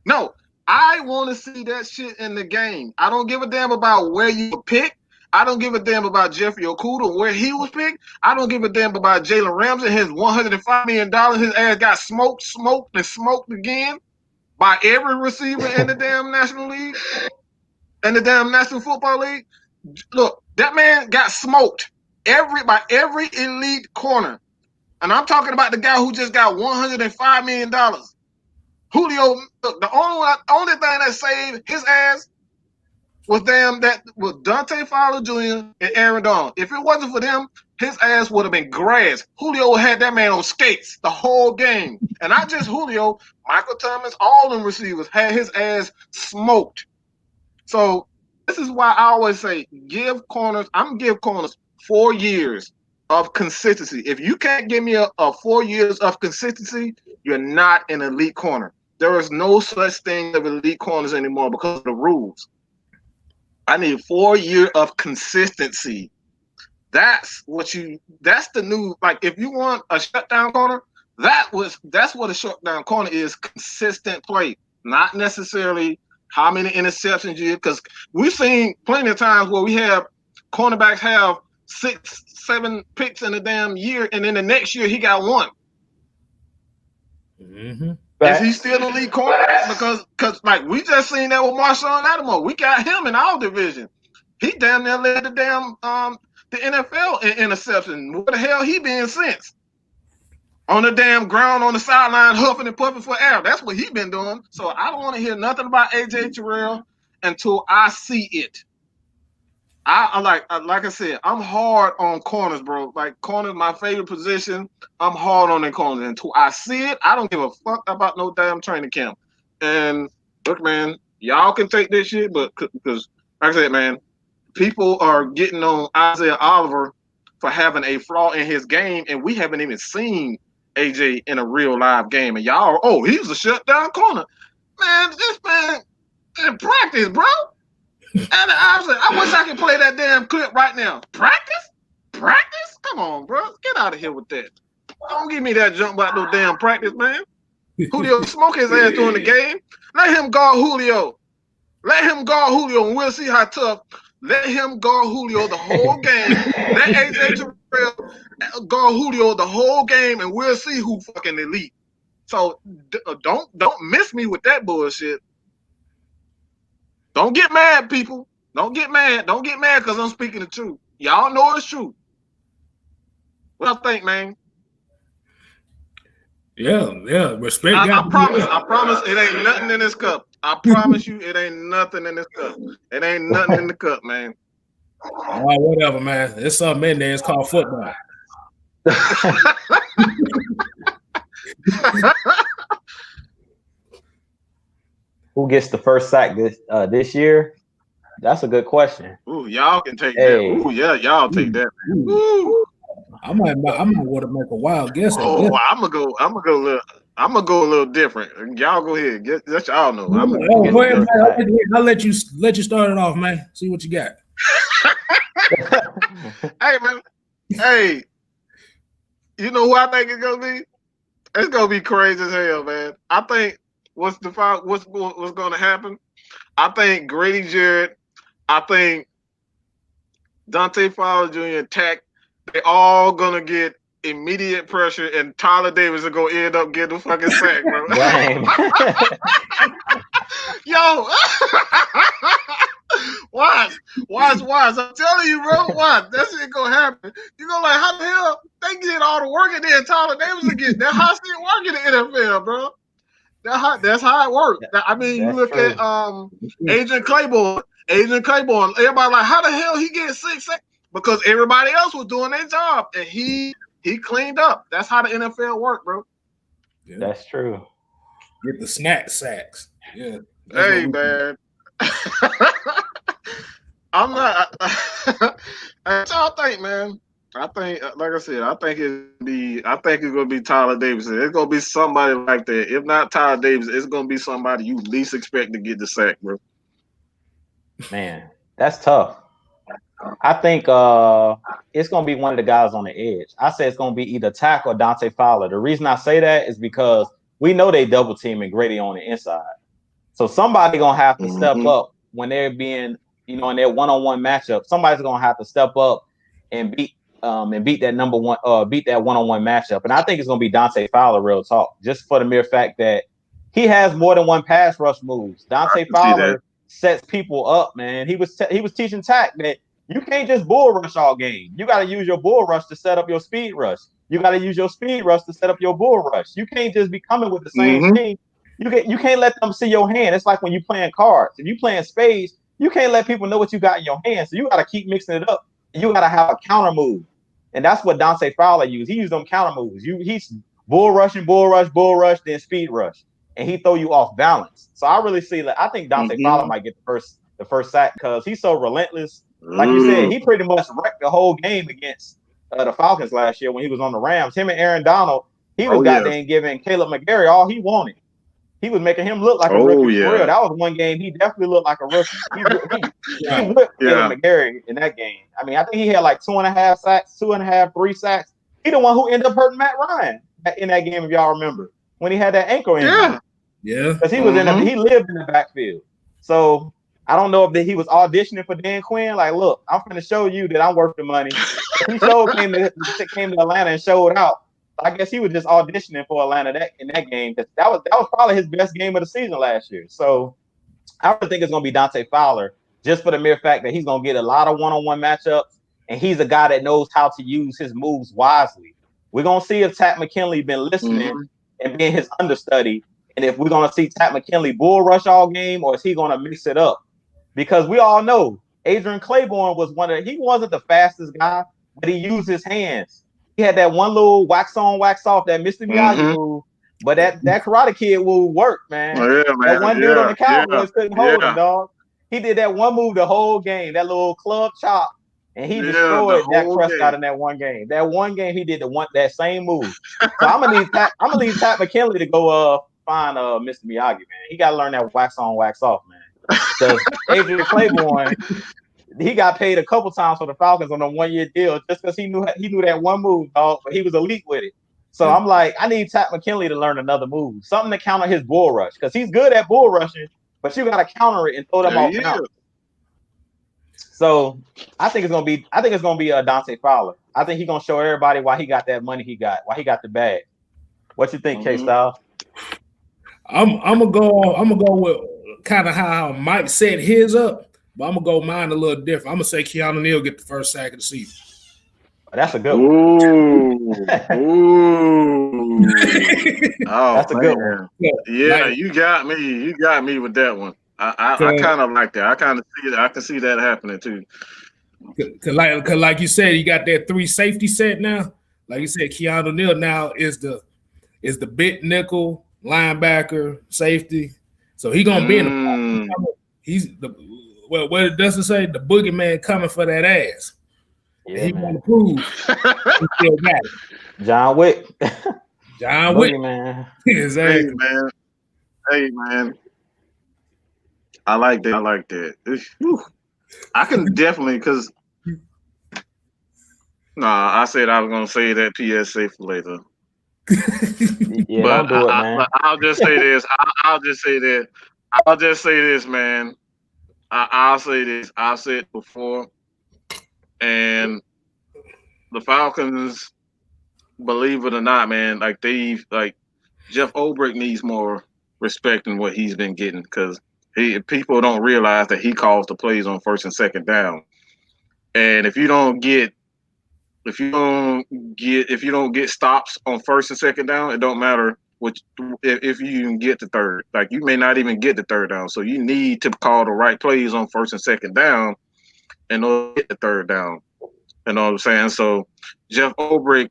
No. I want to see that shit in the game. I don't give a damn about where you were picked. I don't give a damn about Jeffrey Okuda, where he was picked. I don't give a damn about Jalen Ramsey, his $105 million. His ass got smoked again by every receiver in the damn National League, in the damn National Football League. Look, that man got smoked by every elite corner. And I'm talking about the guy who just got $105 million. Julio, look, the only thing that saved his ass was Dante Fowler Jr. and Aaron Donald. If it wasn't for them, his ass would have been grass. Julio had that man on skates the whole game. And not just Julio, Michael Thomas, all them receivers had his ass smoked. So this is why I always say give corners 4 years of consistency. If you can't give me a 4 years of consistency, you're not an elite corner. There is no such thing as elite corners anymore because of the rules. I need 4 years of consistency. That's the new, like, if you want a shutdown corner, that's what a shutdown corner is, consistent play, not necessarily how many interceptions you get, because we've seen plenty of times where we have cornerbacks have 6-7 picks in a damn year, and then the next year he got one. Mm-hmm. Is he still a lead corner? Because like we just seen that with Marshawn Lattimore. We got him in our division. He damn near led the damn the NFL in interception. Where the hell he been since? On the damn ground on the sideline, huffing and puffing for air. That's what he been doing. So I don't want to hear nothing about AJ Terrell until I see it. I like I said, I'm hard on corners, bro. Like, corners, my favorite position. I'm hard on the corners. Until I see it, I don't give a fuck about no damn training camp. And look, man, y'all can take this shit, but because, like I said, man, people are getting on Isaiah Oliver for having a flaw in his game, and we haven't even seen AJ in a real live game. And y'all, he's a shutdown corner. Man, this man in practice, bro. And I wish I could play that damn clip right now. Practice? Come on, bro. Get out of here with that. Don't give me that jump about no damn practice, man. Julio smoke his ass during the game. Let him guard Julio. And we'll see how tough. Let him guard Julio the whole game. Let AJ Terrell guard Julio the whole game, and we'll see who fucking elite. So don't miss me with that bullshit. Don't get mad, people. Don't get mad because I'm speaking the truth. Y'all know it's true. What I think, man? Yeah. Respect. I promise it ain't nothing in this cup. I promise you it ain't nothing in this cup. It ain't nothing in the cup, man. All right, whatever, man. There's something in there. It's called football. Who gets the first sack this year? That's a good question. Ooh, y'all can take that. Ooh, yeah, y'all take that. Ooh. I might want to make a wild guess. I'm gonna go a little different. Y'all go ahead. Let y'all know. Go ahead, man. I'll let you start it off, man. See what you got. Hey, man. Hey, you know who I think it's gonna be? It's gonna be crazy as hell, man. I think what's going to happen? I think Grady Jarrett, I think Dante Fowler Jr. and Tack, they all gonna get immediate pressure, and Tyler Davis is gonna end up getting the fucking sack, bro. Yo, watch. I'm telling you, bro. Watch. That shit gonna happen. You go like, how the hell they get all the work, and then Tyler Davis will get that high speed work in the NFL, bro. That's how it works. I mean, you look at Agent Claiborne. Everybody like, how the hell he get 6 sacks? Because everybody else was doing their job, and he cleaned up. That's how the NFL work, bro. Yeah. That's true. Get the snack sacks. Yeah. Hey, man. I'm not. What y'all think, man? I think, like I said, I think it's gonna be Tyler Davis. It's gonna be somebody like that. If not Tyler Davis, it's gonna be somebody you least expect to get the sack, bro. Man, that's tough. I think it's gonna be one of the guys on the edge. I say it's gonna be either Tack or Dante Fowler. The reason I say that is because we know they double teaming Grady on the inside. So somebody gonna have to step Mm-hmm. up when they're being, in their one-on-one matchup. Somebody's gonna have to step up and beat that number one, beat that one-on-one matchup. And I think it's gonna be Dante Fowler, real talk, just for the mere fact that he has more than one pass rush moves. Dante Fowler sets people up, man. He was teaching Tack that you can't just bull rush all game. You got to use your bull rush to set up your speed rush. You got to use your speed rush to set up your bull rush. You can't just be coming with the same thing. You can't let them see your hand. It's like when you playing cards. If you playing spades, you can't let people know what you got in your hand. So you got to keep mixing it up. You got to have a counter move. And that's what Dante Fowler used. He used them counter moves. He's bull rush, then speed rush. And he throw you off balance. So I really see I think Dante Fowler might get the first sack because he's so relentless. Like you said, he pretty much wrecked the whole game against the Falcons last year when he was on the Rams. Him and Aaron Donald, he was goddamn giving Caleb McGarry all he wanted. He was making him look like a rookie for real. That was one game he definitely looked like a rookie. He whipped Caleb McGarry in that game. I mean, I think he had like 2.5 sacks, 2.5, 3 sacks. He the one who ended up hurting Matt Ryan in that game, if y'all remember, when he had that ankle injury. Yeah. Because he was he lived in the backfield. So I don't know if he was auditioning for Dan Quinn. Like, look, I'm going to show you that I'm worth the money. He came to Atlanta and showed out. I guess he was just auditioning for Atlanta in that game. That was probably his best game of the season last year. So I really think it's going to be Dante Fowler, just for the mere fact that he's going to get a lot of one-on-one matchups, and he's a guy that knows how to use his moves wisely. We're going to see if Tat McKinley been listening and being his understudy, and if we're going to see Tat McKinley bull rush all game, or is he going to mix it up? Because we all know Adrian Claiborne he wasn't the fastest guy, but he used his hands. He had that one little wax on, wax off, that Mr. Miyagi move, but that Karate Kid will work, man. Oh, yeah, man. That one dude on the Cowboys couldn't hold him, dog. He did that one move the whole game, that little club chop, and he destroyed Dak Prescott in that one game. That one game he did that same move. So I'm gonna leave Tat McKinley to go find Mr. Miyagi, man. He got to learn that wax on, wax off, man. Because Adrian Claiborne, he got paid a couple times for the Falcons on a 1-year deal just because he knew that one move, dog, but he was elite with it. So I'm like, I need Tat McKinley to learn another move, something to counter his bull rush, because he's good at bull rushing, but you got to counter it and throw them off balance. So I think it's gonna be Dante Fowler. I think he's gonna show everybody why he got that money why he got the bag. What you think, K-Stlyz? I'm gonna go with kind of how Mike set his up, but I'm gonna go mine a little different. I'm gonna say Keanu Neal get the first sack of the season. That's a good one. That's a good one. Yeah, you got me. You got me with that one. I kind of like that. I kind of see it. I can see that happening too. Cause like you said, you got that 3 safety set now. Like you said, Keanu Neal now is the big nickel linebacker safety. So he gonna be in what does it say? The boogeyman coming for that ass. Yeah, he want to prove he still got it. John Wick. John Wick, man. Exactly. Hey man. I like that. I can definitely, because I said I was gonna say that PSA for later. Yeah, but don't do it, man. I'll just say this. I'll just say this, man. I'll say this. I've said it before, and the Falcons, believe it or not, man, Jeff Hobrick needs more respect than what he's been getting, because people don't realize that he calls the plays on first and second down. And if you don't get stops on first and second down, it don't matter if you even get the third. Like, you may not even get the third down. So you need to call the right plays on first and second down in order to get the third down. You know what I'm saying? So Jeff Hobrick,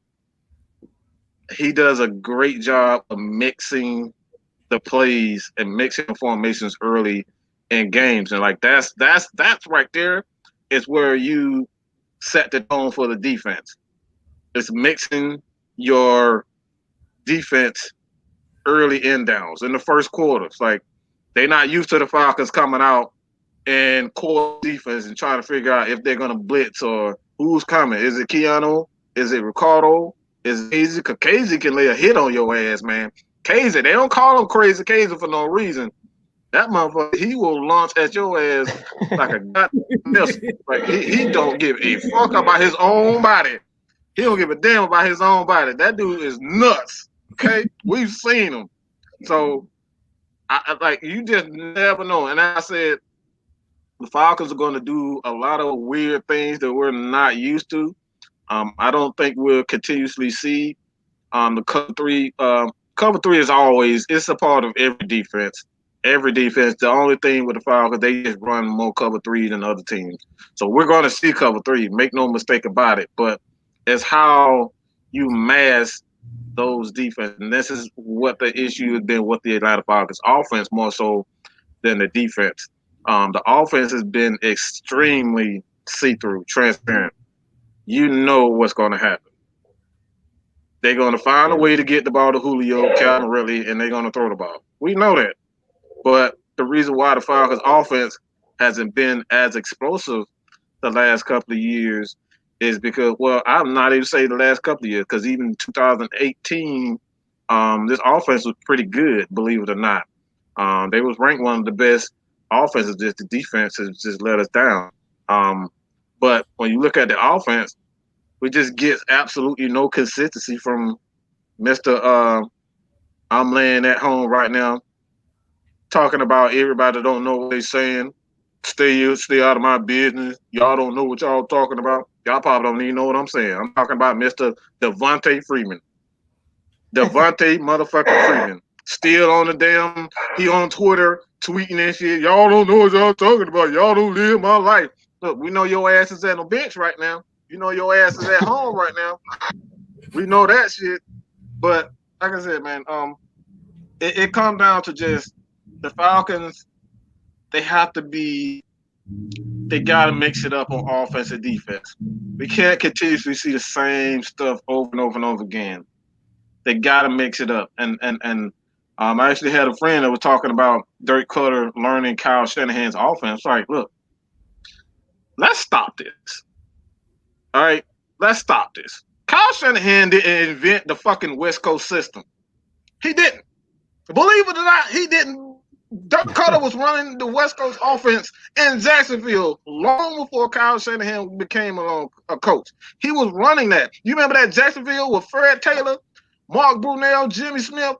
he does a great job of mixing the plays and mixing the formations early in games. And like that's right there is where you set the tone for the defense. It's mixing your defense early in downs in the first quarter. It's like they're not used to the Falcons coming out and core defense and trying to figure out if they're gonna blitz or who's coming. Is it Keanu? Is it Ricardo? Is it Casey? Because Casey can lay a hit on your ass, man. Casey, they don't call him Crazy Casey for no reason. That motherfucker, he will launch at your ass like a goddamn missile. Like he don't give a fuck about his own body. He don't give a damn about his own body. That dude is nuts. Okay, we've seen him. So, I like you just never know. And I said the Falcons are going to do a lot of weird things that we're not used to. I don't think we'll continuously see the cover three. Cover three is always it's a part of every defense. Every defense. The only thing with the Falcons, they just run more cover three than other teams. So we're going to see cover three. Make no mistake about it. But it's how you mask those defense. And this is what the issue has been with the Atlanta Falcons offense more so than the defense. The offense has been extremely see-through, transparent. You know what's going to happen. They're going to find a way to get the ball to Julio, Calvin Ridley, and they're going to throw the ball. We know that. But the reason why the Falcons offense hasn't been as explosive the last couple of years is because, well, I'm not even saying the last couple of years, because even 2018, this offense was pretty good, believe it or not. They was ranked one of the best offenses. Just the defense has just let us down. But when you look at the offense, we just get absolutely no consistency from Mr. I'm laying at home right now, talking about everybody that don't know what they're saying. Stay out of my business. Y'all don't know what y'all talking about. Y'all probably don't even know what I'm saying. I'm talking about Mr. Devontae Freeman. Devontae motherfucking Freeman. Still on the damn, he on Twitter tweeting and shit. Y'all don't know what y'all talking about. Y'all don't live my life. Look, we know your ass is at the bench right now. You know your ass is at home right now. We know that shit. But like I said, man, it comes down to just the Falcons. They got to mix it up on offense and defense. We can't continuously see the same stuff over and over and over again. They got to mix it up. And I actually had a friend that was talking about Dirk Cutter learning Kyle Shanahan's offense. Like, look, let's stop this. All right, let's stop this. Kyle Shanahan didn't invent the fucking West Coast system. He didn't. Believe it or not, he didn't. Dirk Cutter was running the West Coast offense in Jacksonville long before Kyle Shanahan became a coach. He was running that. You remember that Jacksonville with Fred Taylor, Mark Brunell, Jimmy Smith,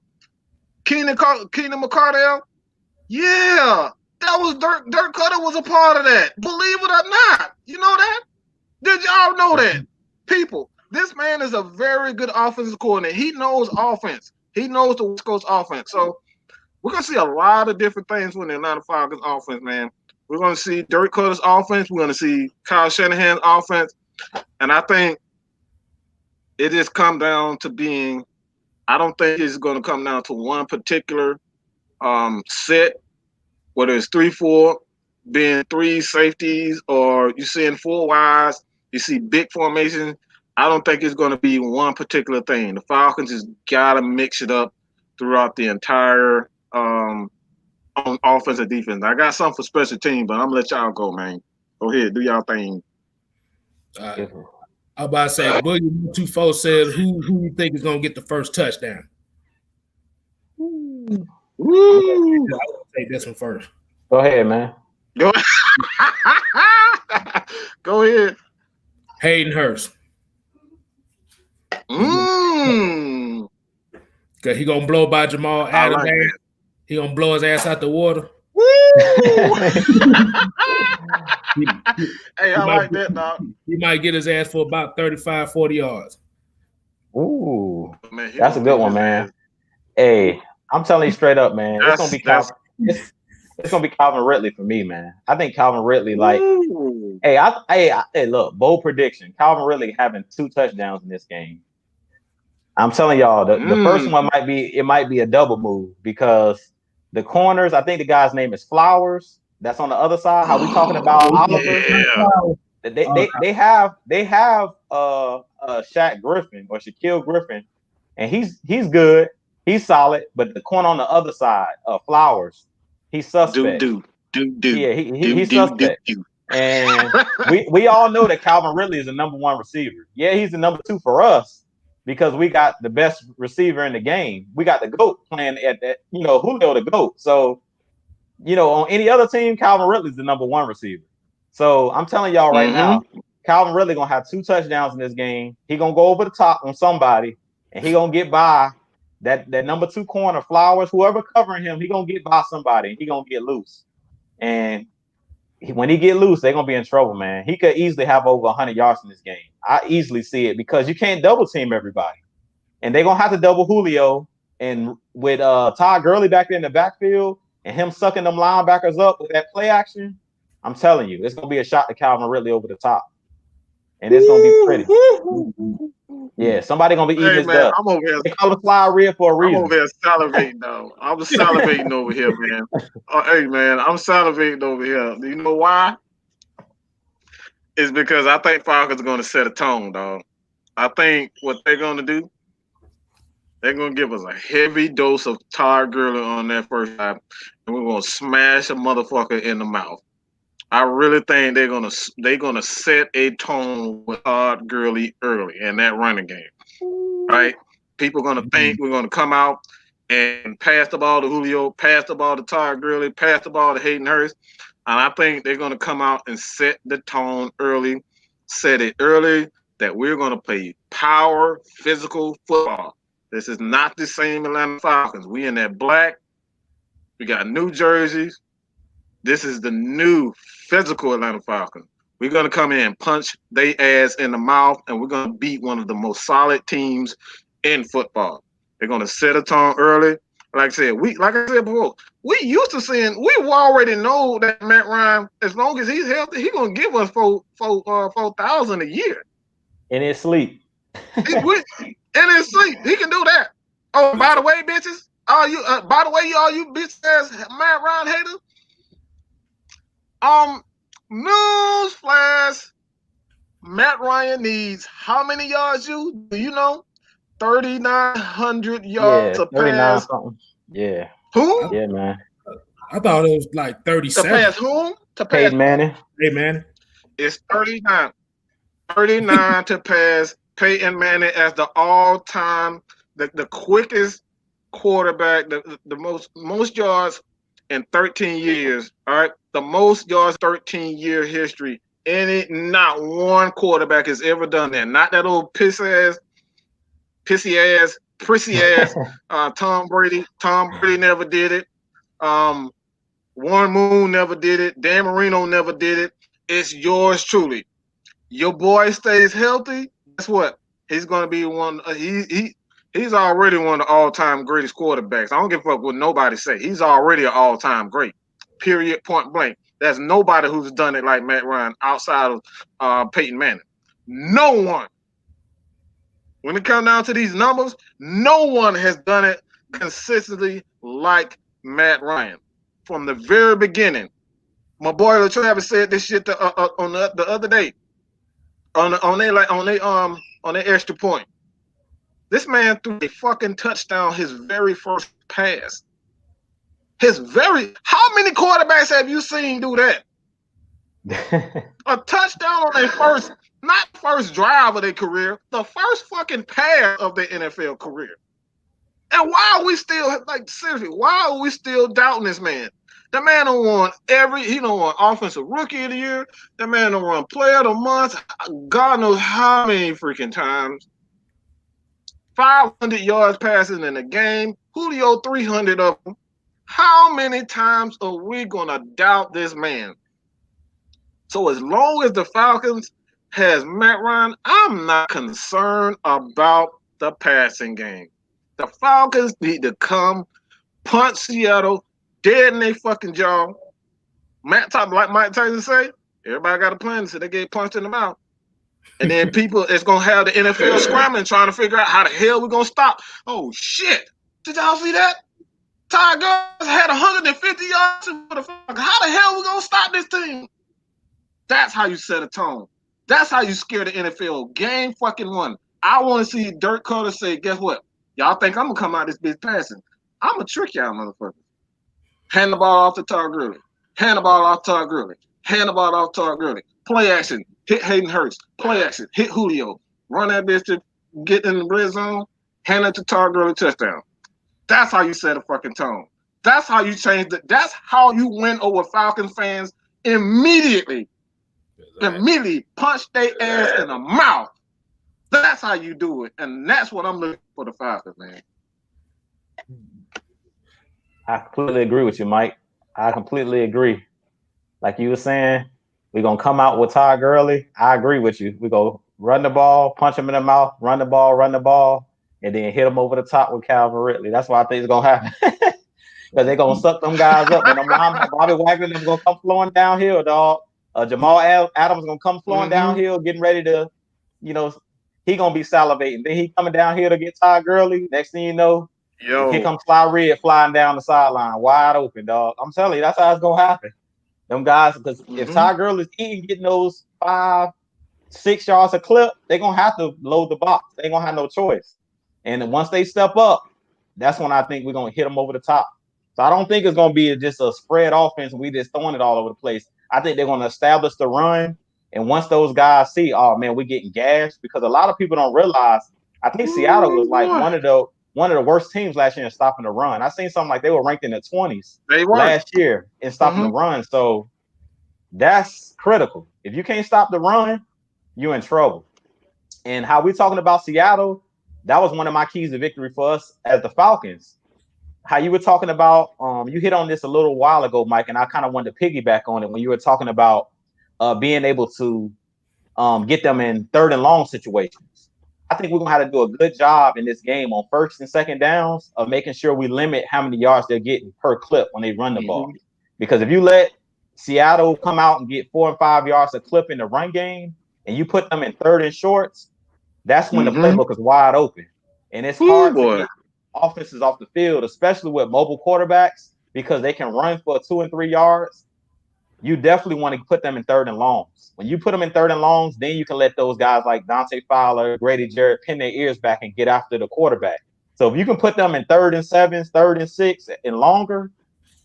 Keenan McCardell? Yeah, that was Dirk Cutter was a part of that. Believe it or not. You know that? Did y'all know that? People, this man is a very good offensive coordinator. He knows offense. He knows the West Coast offense. So we're going to see a lot of different things when the Atlanta Falcons offense, man. We're going to see Dirk Cutter's offense. We're going to see Kyle Shanahan's offense. And I think it just come down to being – I don't think it's going to come down to one particular set, whether it's 3-4, being three safeties, or you seeing four wides, you see big formation. I don't think it's going to be one particular thing. The Falcons just got to mix it up throughout the entire on offense and defense. I got something for special team, but I'm going to let y'all go, man. Go ahead. Do y'all thing. I'm about to say, Boogie 24 said, who you think is going to get the first touchdown? Woo. I'll take this one first. Go ahead, man. Go ahead. Hayden Hurst. Cause he gonna blow by Jamal Adams. Like he gonna blow his ass out the water. Hey, I like that, dog. He might get his ass for about 35, 40 yards. Ooh, man, that's a good one, man. Hey, I'm telling you straight up, man. It's gonna be Calvin. It's gonna be Calvin Ridley for me, man. I think Calvin Ridley, like, hey, look, bold prediction. Calvin Ridley having 2 touchdowns in this game. I'm telling y'all, the first one might be a double move because the corners, I think the guy's name is Flowers. That's on the other side. How we talking about Oliver? Yeah. They have Shaq Griffin or Shaquille Griffin, and he's good. He's solid, but the corner on the other side, Flowers, he's suspect. Yeah, he's suspect. And we all know that Calvin Ridley is the number 1 receiver. Yeah, he's the number 2 for us because we got the best receiver in the game. We got the GOAT playing at that, Julio the GOAT. So on any other team, Calvin Ridley's the number 1 receiver. So I'm telling y'all right now, Calvin Ridley gonna have 2 touchdowns in this game. He gonna go over the top on somebody, and he gonna get by that number 2 corner, Flowers, whoever covering him. He gonna get by somebody. He gonna get loose, and when he get loose, they're gonna be in trouble, man. He could easily have over 100 yards in this game. I easily see it because you can't double team everybody, and they're gonna have to double Julio. And with Todd Gurley back there in the backfield and him sucking them linebackers up with that play action, I'm telling you, it's gonna be a shot to Calvin Ridley over the top, and it's gonna be pretty. Yeah, somebody gonna be eating his dust. I'm over here. They call it fly red for a reason. I'm over here salivating, though. I'm salivating over here, man. Hey, man, I'm salivating over here. Do you know why? It's because I think Falcons are going to set a tone, dog. I think what they're going to do, they're going to give us a heavy dose of Todd Gurley on that first time, and we're going to smash a motherfucker in the mouth. I really think they're gonna set a tone with Todd Gurley early in that running game. Right? People are gonna think we're gonna come out and pass the ball to Julio, pass the ball to Todd Gurley, pass the ball to Hayden Hurst. And I think they're gonna come out and set the tone early, set it early that we're gonna play power, physical football. This is not the same Atlanta Falcons. We in that black, we got new jerseys. This is the new physical Atlanta Falcons. We're going to come in and punch their ass in the mouth, and we're going to beat one of the most solid teams in football. They're going to set a tone early. Like I said before, we used to seeing, we already know that Matt Ryan, as long as he's healthy, he's going to give us 4,000 a year. In his sleep. In his sleep. He can do that. Oh, by the way, bitches, all you bitch ass Matt Ryan haters, newsflash, Matt Ryan needs how many yards do you know? 3,900 yards to pass. Something. Yeah. Who? Yeah, man. I thought it was like 37. To pass whom? To pass Peyton Manning. Hey, man. It's 39. 39 to pass Peyton Manning as the all-time, the quickest quarterback, the most yards in 13 years. All right. The most yards, 13-year history. Not one quarterback has ever done that. Not that old prissy ass Tom Brady. Tom Brady never did it. Warren Moon never did it. Dan Marino never did it. It's yours truly. Your boy stays healthy. Guess what? He's going to be one. He's already one of the all-time greatest quarterbacks. I don't give a fuck what nobody say. He's already an all-time great. Period, point blank. There's nobody who's done it like Matt Ryan outside of Peyton Manning. No one. When it comes down to these numbers, no one has done it consistently like Matt Ryan. From the very beginning. My boy Travis said this shit on the other day. On their extra point. This man threw a fucking touchdown his very first pass. How many quarterbacks have you seen do that? A touchdown on their not first drive of their career, the first fucking pass of their NFL career. And why are we still, seriously, why are we still doubting this man? The man don't want he don't want offensive rookie of the year. The man don't want player of the month. God knows how many freaking times. 500 yards passing in a game. Julio 300 of them. How many times are we going to doubt this man? So as long as the Falcons has Matt Ryan, I'm not concerned about the passing game. The Falcons need to come punch Seattle dead in their fucking jaw. Like Mike Tyson say, everybody got a plan so they get punched in the mouth. And then it's going to have the NFL scrambling trying to figure out how the hell we're going to stop. Oh, shit. Did y'all see that? Todd Gurley had 150 yards for the Falcons. How the hell we going to stop this team? That's how you set a tone. That's how you scare the NFL. Game fucking one. I want to see Dirk Cutter say, guess what? Y'all think I'm going to come out this bitch passing. I'm going to trick y'all motherfuckers. Hand the ball off to Todd Gurley. Hand the ball off to Todd Gurley. Hand the ball off to Todd Gurley. Play action. Hit Hayden Hurst. Play action. Hit Julio. Run that bitch to get in the red zone. Hand it to Todd Gurley, touchdown. That's how you set a fucking tone. That's how you change it. That's how you win over Falcons fans immediately. Exactly. Immediately punch their ass in the mouth. That's how you do it. And that's what I'm looking for the Falcons, man. I completely agree with you, Mike. I completely agree. Like you were saying, we're going to come out with Todd Gurley. I agree with you. We go run the ball, punch him in the mouth, run the ball, and then hit him over the top with Calvin Ridley. That's what I think is going to happen. Because they're going to suck them guys up. And Bobby Wagner is going to come flowing downhill, dog. Jamal Adams is going to come flowing downhill, getting ready to, he going to be salivating. Then he coming downhill to get Todd Gurley. Next thing you know, here comes Fly Red flying down the sideline, wide open, dog. I'm telling you, that's how it's going to happen. Them guys, because if Todd Gurley's getting those 5-6 yards a clip, they're going to have to load the box. They ain't going to have no choice. And then once they step up, that's when I think we're going to hit them over the top. So I don't think it's going to be just a spread offense and we just throwing it all over the place. I think they're going to establish the run. And once those guys see, oh, man, we're getting gashed, because a lot of people don't realize, I think Seattle was like one of the worst teams last year in stopping the run. I seen something like they were ranked in the 20s last year in stopping the run. So that's critical. If you can't stop the run, you're in trouble. And how we talking about Seattle, that was one of my keys to victory for us as the Falcons. How you were talking about, you hit on this a little while ago, Mike, and I kind of wanted to piggyback on it when you were talking about being able to get them in third and long situations. I think we're going to have to do a good job in this game on first and second downs of making sure we limit how many yards they're getting per clip when they run the ball. Because if you let Seattle come out and get 4 and 5 yards a clip in the run game, and you put them in third and shorts, that's when the playbook is wide open. And it's hard to get offenses off the field, especially with mobile quarterbacks, because they can run for 2 and 3 yards. You definitely want to put them in third and longs. When you put them in third and longs, then you can let those guys like Dante Fowler, Grady Jarrett pin their ears back and get after the quarterback. So if you can put them in 3rd and 7, 3rd and 6 and longer,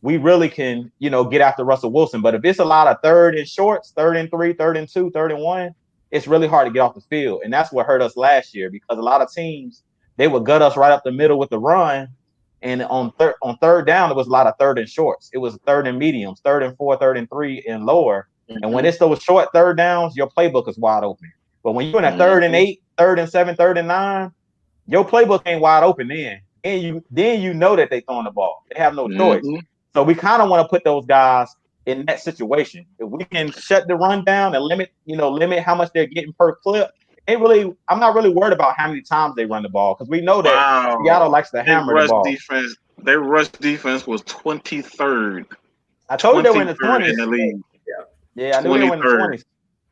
we really can, get after Russell Wilson. But if it's a lot of 3rd and shorts, 3rd and 3, 3rd and 2, 3rd and 1, it's really hard to get off the field. And that's what hurt us last year, because a lot of teams, they would gut us right up the middle with the run. And on third down, it was a lot of 3rd and shorts. It was 3rd and mediums, 3rd and 4, 3rd and 3 and lower. And when it's those short 3rd downs, your playbook is wide open. But when you're in a 3rd and 8, 3rd and 7, 3rd and 9, your playbook ain't wide open then. And you know that they throwing the ball. They have no choice. So we kind of want to put those guys in that situation. If we can shut the run down and limit how much they're getting per clip, I'm not really worried about how many times they run the ball, because we know that Seattle likes to hammer the ball. Their rush defense was 23rd. I told you they were in the 20s. In the league. Yeah, I knew they were in the 20s.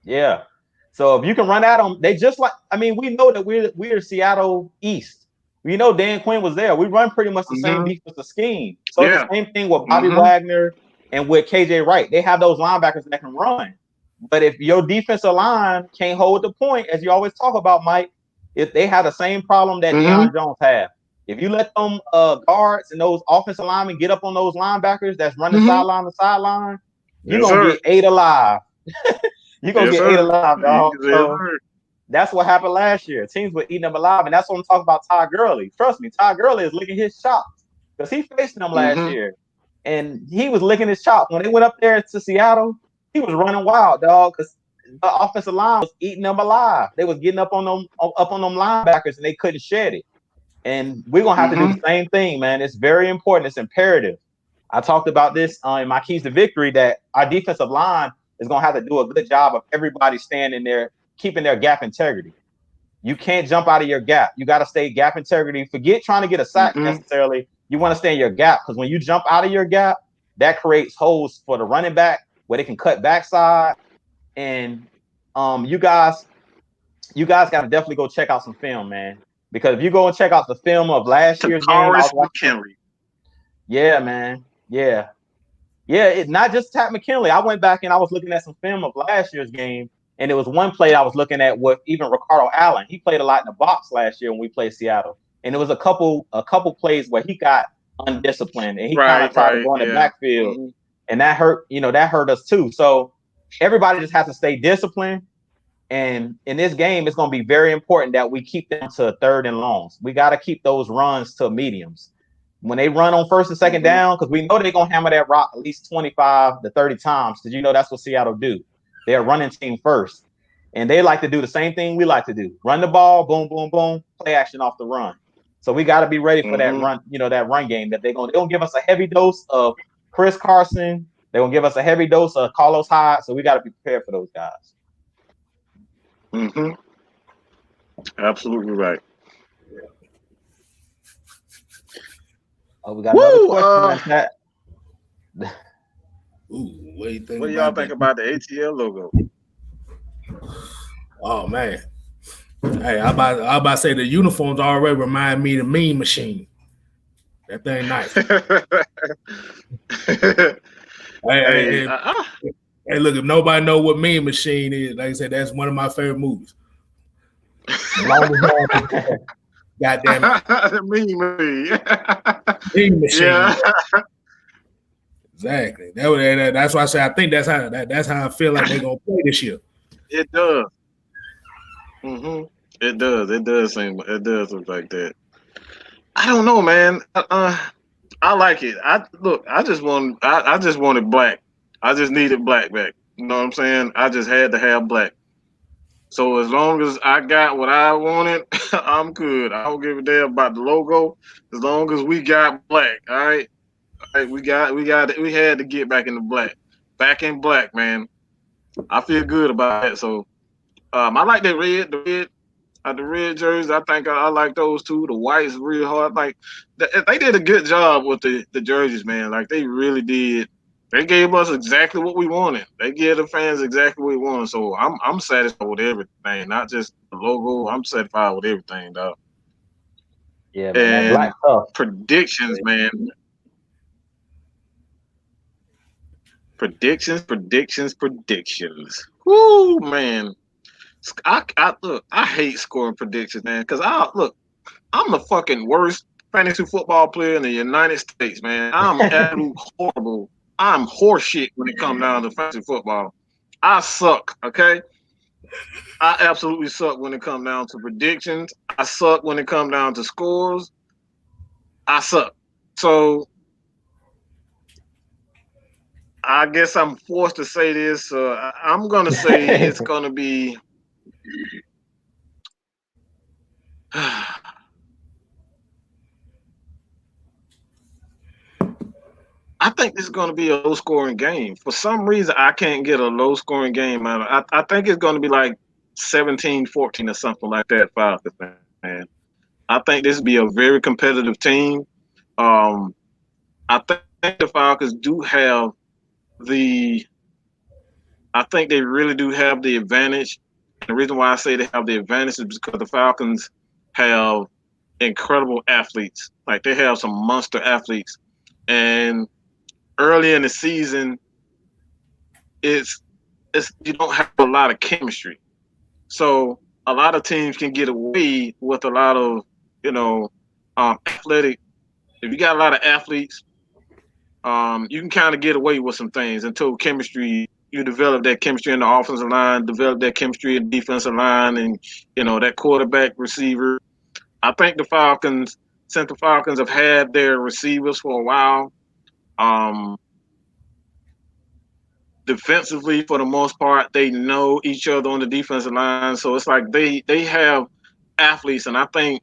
Yeah. So if you can run at them, they just like, we know that we're Seattle East. We know Dan Quinn was there. We run pretty much the same defensive scheme. So it's the same thing with Bobby Wagner and with KJ Wright. They have those linebackers that can run. But if your defensive line can't hold the point, as you always talk about, Mike, if they have the same problem that Deion Jones had. If you let them guards and those offensive linemen get up on those linebackers that's running sideline to sideline, you're going to get 8 alive. You're going to get 8 alive, dog. So that's what happened last year. Teams were eating them alive, and that's what I'm talking about Todd Gurley. Trust me, Todd Gurley is licking his chops, because he faced them last year, and he was licking his chops. When they went up there to Seattle, he was running wild, dog, because the offensive line was eating them alive. They was getting up on them linebackers, and they couldn't shed it. And we're going to have to do the same thing, man. It's very important. It's imperative. I talked about this in my keys to victory, that our defensive line is going to have to do a good job of everybody standing there, keeping their gap integrity. You can't jump out of your gap. You got to stay gap integrity. Forget trying to get a sack necessarily. You want to stay in your gap, because when you jump out of your gap, that creates holes for the running back where they can cut backside. And you guys got to definitely go check out some film, man. Because if you go and check out the film of last year's game, yeah, man, yeah, it's not just Pat McKinley. I went back and I was looking at some film of last year's game, and there was one play I was looking at with even Ricardo Allen. He played a lot in the box last year when we played Seattle, and there was a couple plays where he got undisciplined and he kind of tried to go in the backfield, and that hurt us too. So everybody just has to stay disciplined. And in this game, it's going to be very important that we keep them to 3rd and longs. We got to keep those runs to mediums. when they run on first and second down, because we know they're going to hammer that rock at least 25 to 30 times, because you know that's what Seattle do. They're a running team first. And they like to do the same thing we like to do. Run the ball, boom, boom, boom, play action off the run. So we got to be ready for that run, that run game that they're going to give us a heavy dose of Chris Carson. They're going to give us a heavy dose of Carlos Hyde. So we got to be prepared for those guys. Mm-hmm. Absolutely right. Oh, we got another question. What do you think? What do y'all think about the ATL logo? Oh man. Hey, I about to say the uniforms already remind me of the Mean Machine. That thing nice. Hey, look, if nobody know what Mean Machine is, like I said, that's one of my favorite movies. God damn it. Mean Machine. Yeah. Exactly. That's why I say I think that's how I feel like they're gonna play this year. It does. Mm-hmm. It does. It does look like that. I don't know, man. I like it. I just wanted black. I just needed black back. You know what I'm saying? I just had to have black. So as long as I got what I wanted, I'm good. I don't give a damn about the logo. As long as we got black, all right. We had to get back into black. Back in black, man. I feel good about that. So I like that the red jerseys. I think I like those too. The white's real hard. Like they did a good job with the jerseys, man. Like they really did. They gave us exactly what we wanted. They gave the fans exactly what we wanted. So I'm satisfied with everything, not just the logo. I'm satisfied with everything, dog. Yeah, man. Black stuff. Predictions, man. Predictions. Woo, man. I hate scoring predictions, man, because I'm the fucking worst fantasy football player in the United States, man. I'm absolutely horrible. I'm horseshit when it comes down to fantasy football. I suck, okay? I absolutely suck when it comes down to predictions. I suck when it comes down to scores. I suck. So I guess I'm forced to say this. I'm going to say it's going to be I think this is going to be a low-scoring game. For some reason, I can't get a low-scoring game out of it. I think it's going to be like 17-14 or something like that, Falcons, man. I think this will be a very competitive team. I think the Falcons do have I think they really do have the advantage. And the reason why I say they have the advantage is because the Falcons have incredible athletes. Like they have some monster athletes. And early in the season, it's you don't have a lot of chemistry. So a lot of teams can get away with a lot of, athletic. If you got a lot of athletes, you can kind of get away with some things until chemistry. You develop that chemistry in the offensive line, develop that chemistry in the defensive line, and that quarterback receiver. I think since the Falcons have had their receivers for a while, defensively for the most part, they know each other on the defensive line. So it's like they have athletes, and I think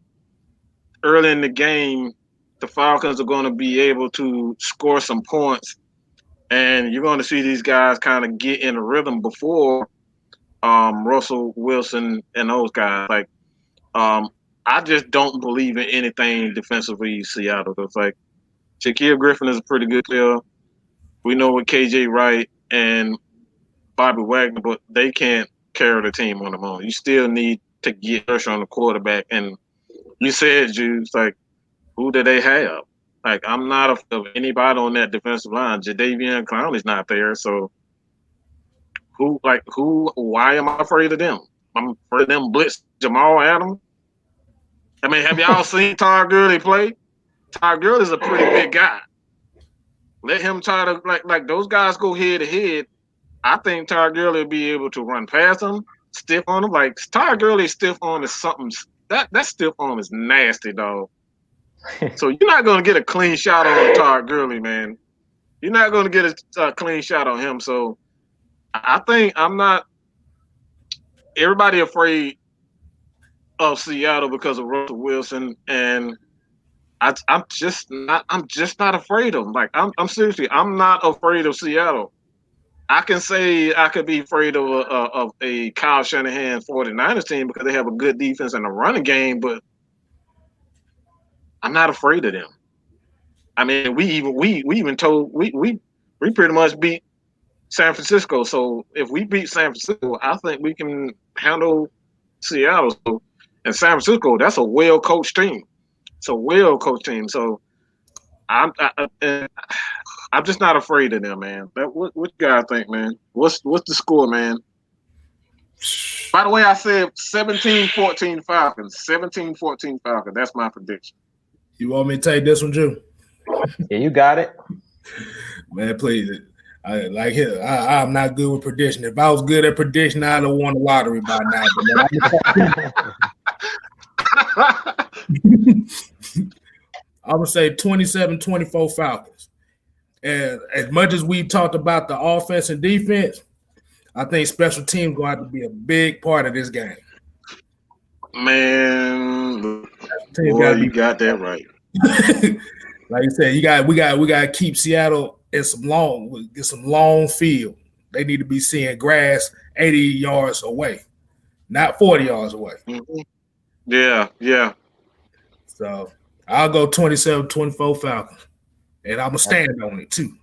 early in the game, the Falcons are going to be able to score some points, and you're going to see these guys kind of get in a rhythm before Russell Wilson and those guys. Like, I just don't believe in anything defensively in Seattle. It's like Shaquille Griffin is a pretty good player. We know what KJ Wright and Bobby Wagner, but they can't carry the team on their own. You still need to get pressure on the quarterback. And you said, Juice, like, who do they have? Like, I'm not of anybody on that defensive line. Jadeveon Clowney's not there. So why am I afraid of them? I'm afraid of them blitz Jamal Adams. I mean, have y'all seen Todd Gurley play? Todd Gurley's a pretty big guy. Let him try to like those guys go head to head. I think Todd Gurley will be able to run past him, stiff on him. Like Todd Gurley's stiff arm is something that stiff arm is nasty, dog. So you're not going to get a clean shot on Todd Gurley, man. You're not going to get a clean shot on him. So I think I'm not – everybody afraid of Seattle because of Russell Wilson, and I'm just not afraid of him. Like, I'm seriously – I'm not afraid of Seattle. I can say I could be afraid of a Kyle Shanahan 49ers team because they have a good defense and a running game, but I'm not afraid of them. I mean, we even told we pretty much beat San Francisco. So if we beat San Francisco, I think we can handle Seattle. So, and San Francisco, that's a well coached team. It's a well coached team. So I'm just not afraid of them, man. What you guys think, man? What's the score, man? By the way, I said 17-14 Falcons. 17-14 Falcons. That's my prediction. You want me to take this one, Drew? Yeah, you got it. Man, please. I'm not good with prediction. If I was good at prediction, I'd have won the lottery by now. I'm going to say 27-24 Falcons. And as much as we talked about the offense and defense, I think special teams going to have to be a big part of this game. Man, boy, you got that right. Like you said, we got to keep Seattle in some long field. They need to be seeing grass 80 yards away, not 40 yards away. Mm-hmm. Yeah. So I'll go 27-24 Falcons, and I'm gonna stand on it too.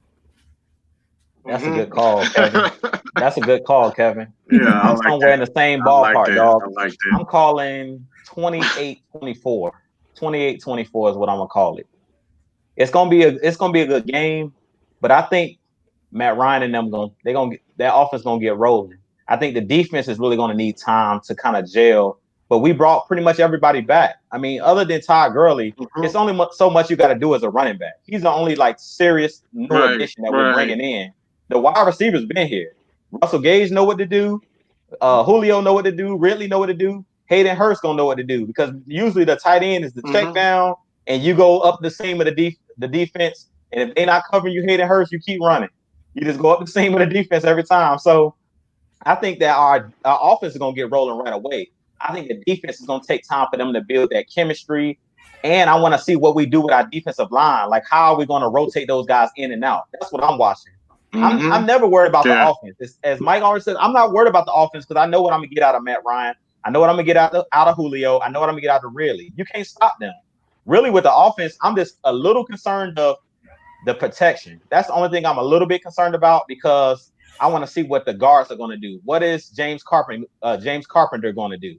That's a good call, Kevin. That's a good call, Kevin. Yeah, I'm somewhere in the same ballpark, dog. I like that. I'm calling 28-24. 28-24 is what I'm gonna call it. It's gonna be a good game, but I think Matt Ryan and them their offense gonna get rolling. I think the defense is really gonna need time to kind of gel. But we brought pretty much everybody back. I mean, other than Todd Gurley, it's only so much you got to do as a running back. He's the only serious new addition that we're bringing in. The wide receivers been here. Russell Gage know what to do. Julio know what to do. Ridley know what to do. Hayden Hurst gonna know what to do because usually the tight end is the check down and you go up the seam of the defense. And if they're not covering you, Hayden Hurst, you keep running. You just go up the seam of the defense every time. So I think that our offense is gonna get rolling right away. I think the defense is going to take time for them to build that chemistry. And I want to see what we do with our defensive line. Like, how are we going to rotate those guys in and out? That's what I'm watching. I'm never worried about the offense. As Mike already said, I'm not worried about the offense because I know what I'm going to get out of Matt Ryan. I know what I'm going to get out of Julio. I know what I'm going to get out of Ridley. You can't stop them. Really, with the offense, I'm just a little concerned of the protection. That's the only thing I'm a little bit concerned about because I want to see what the guards are going to do. What is James Carpenter going to do?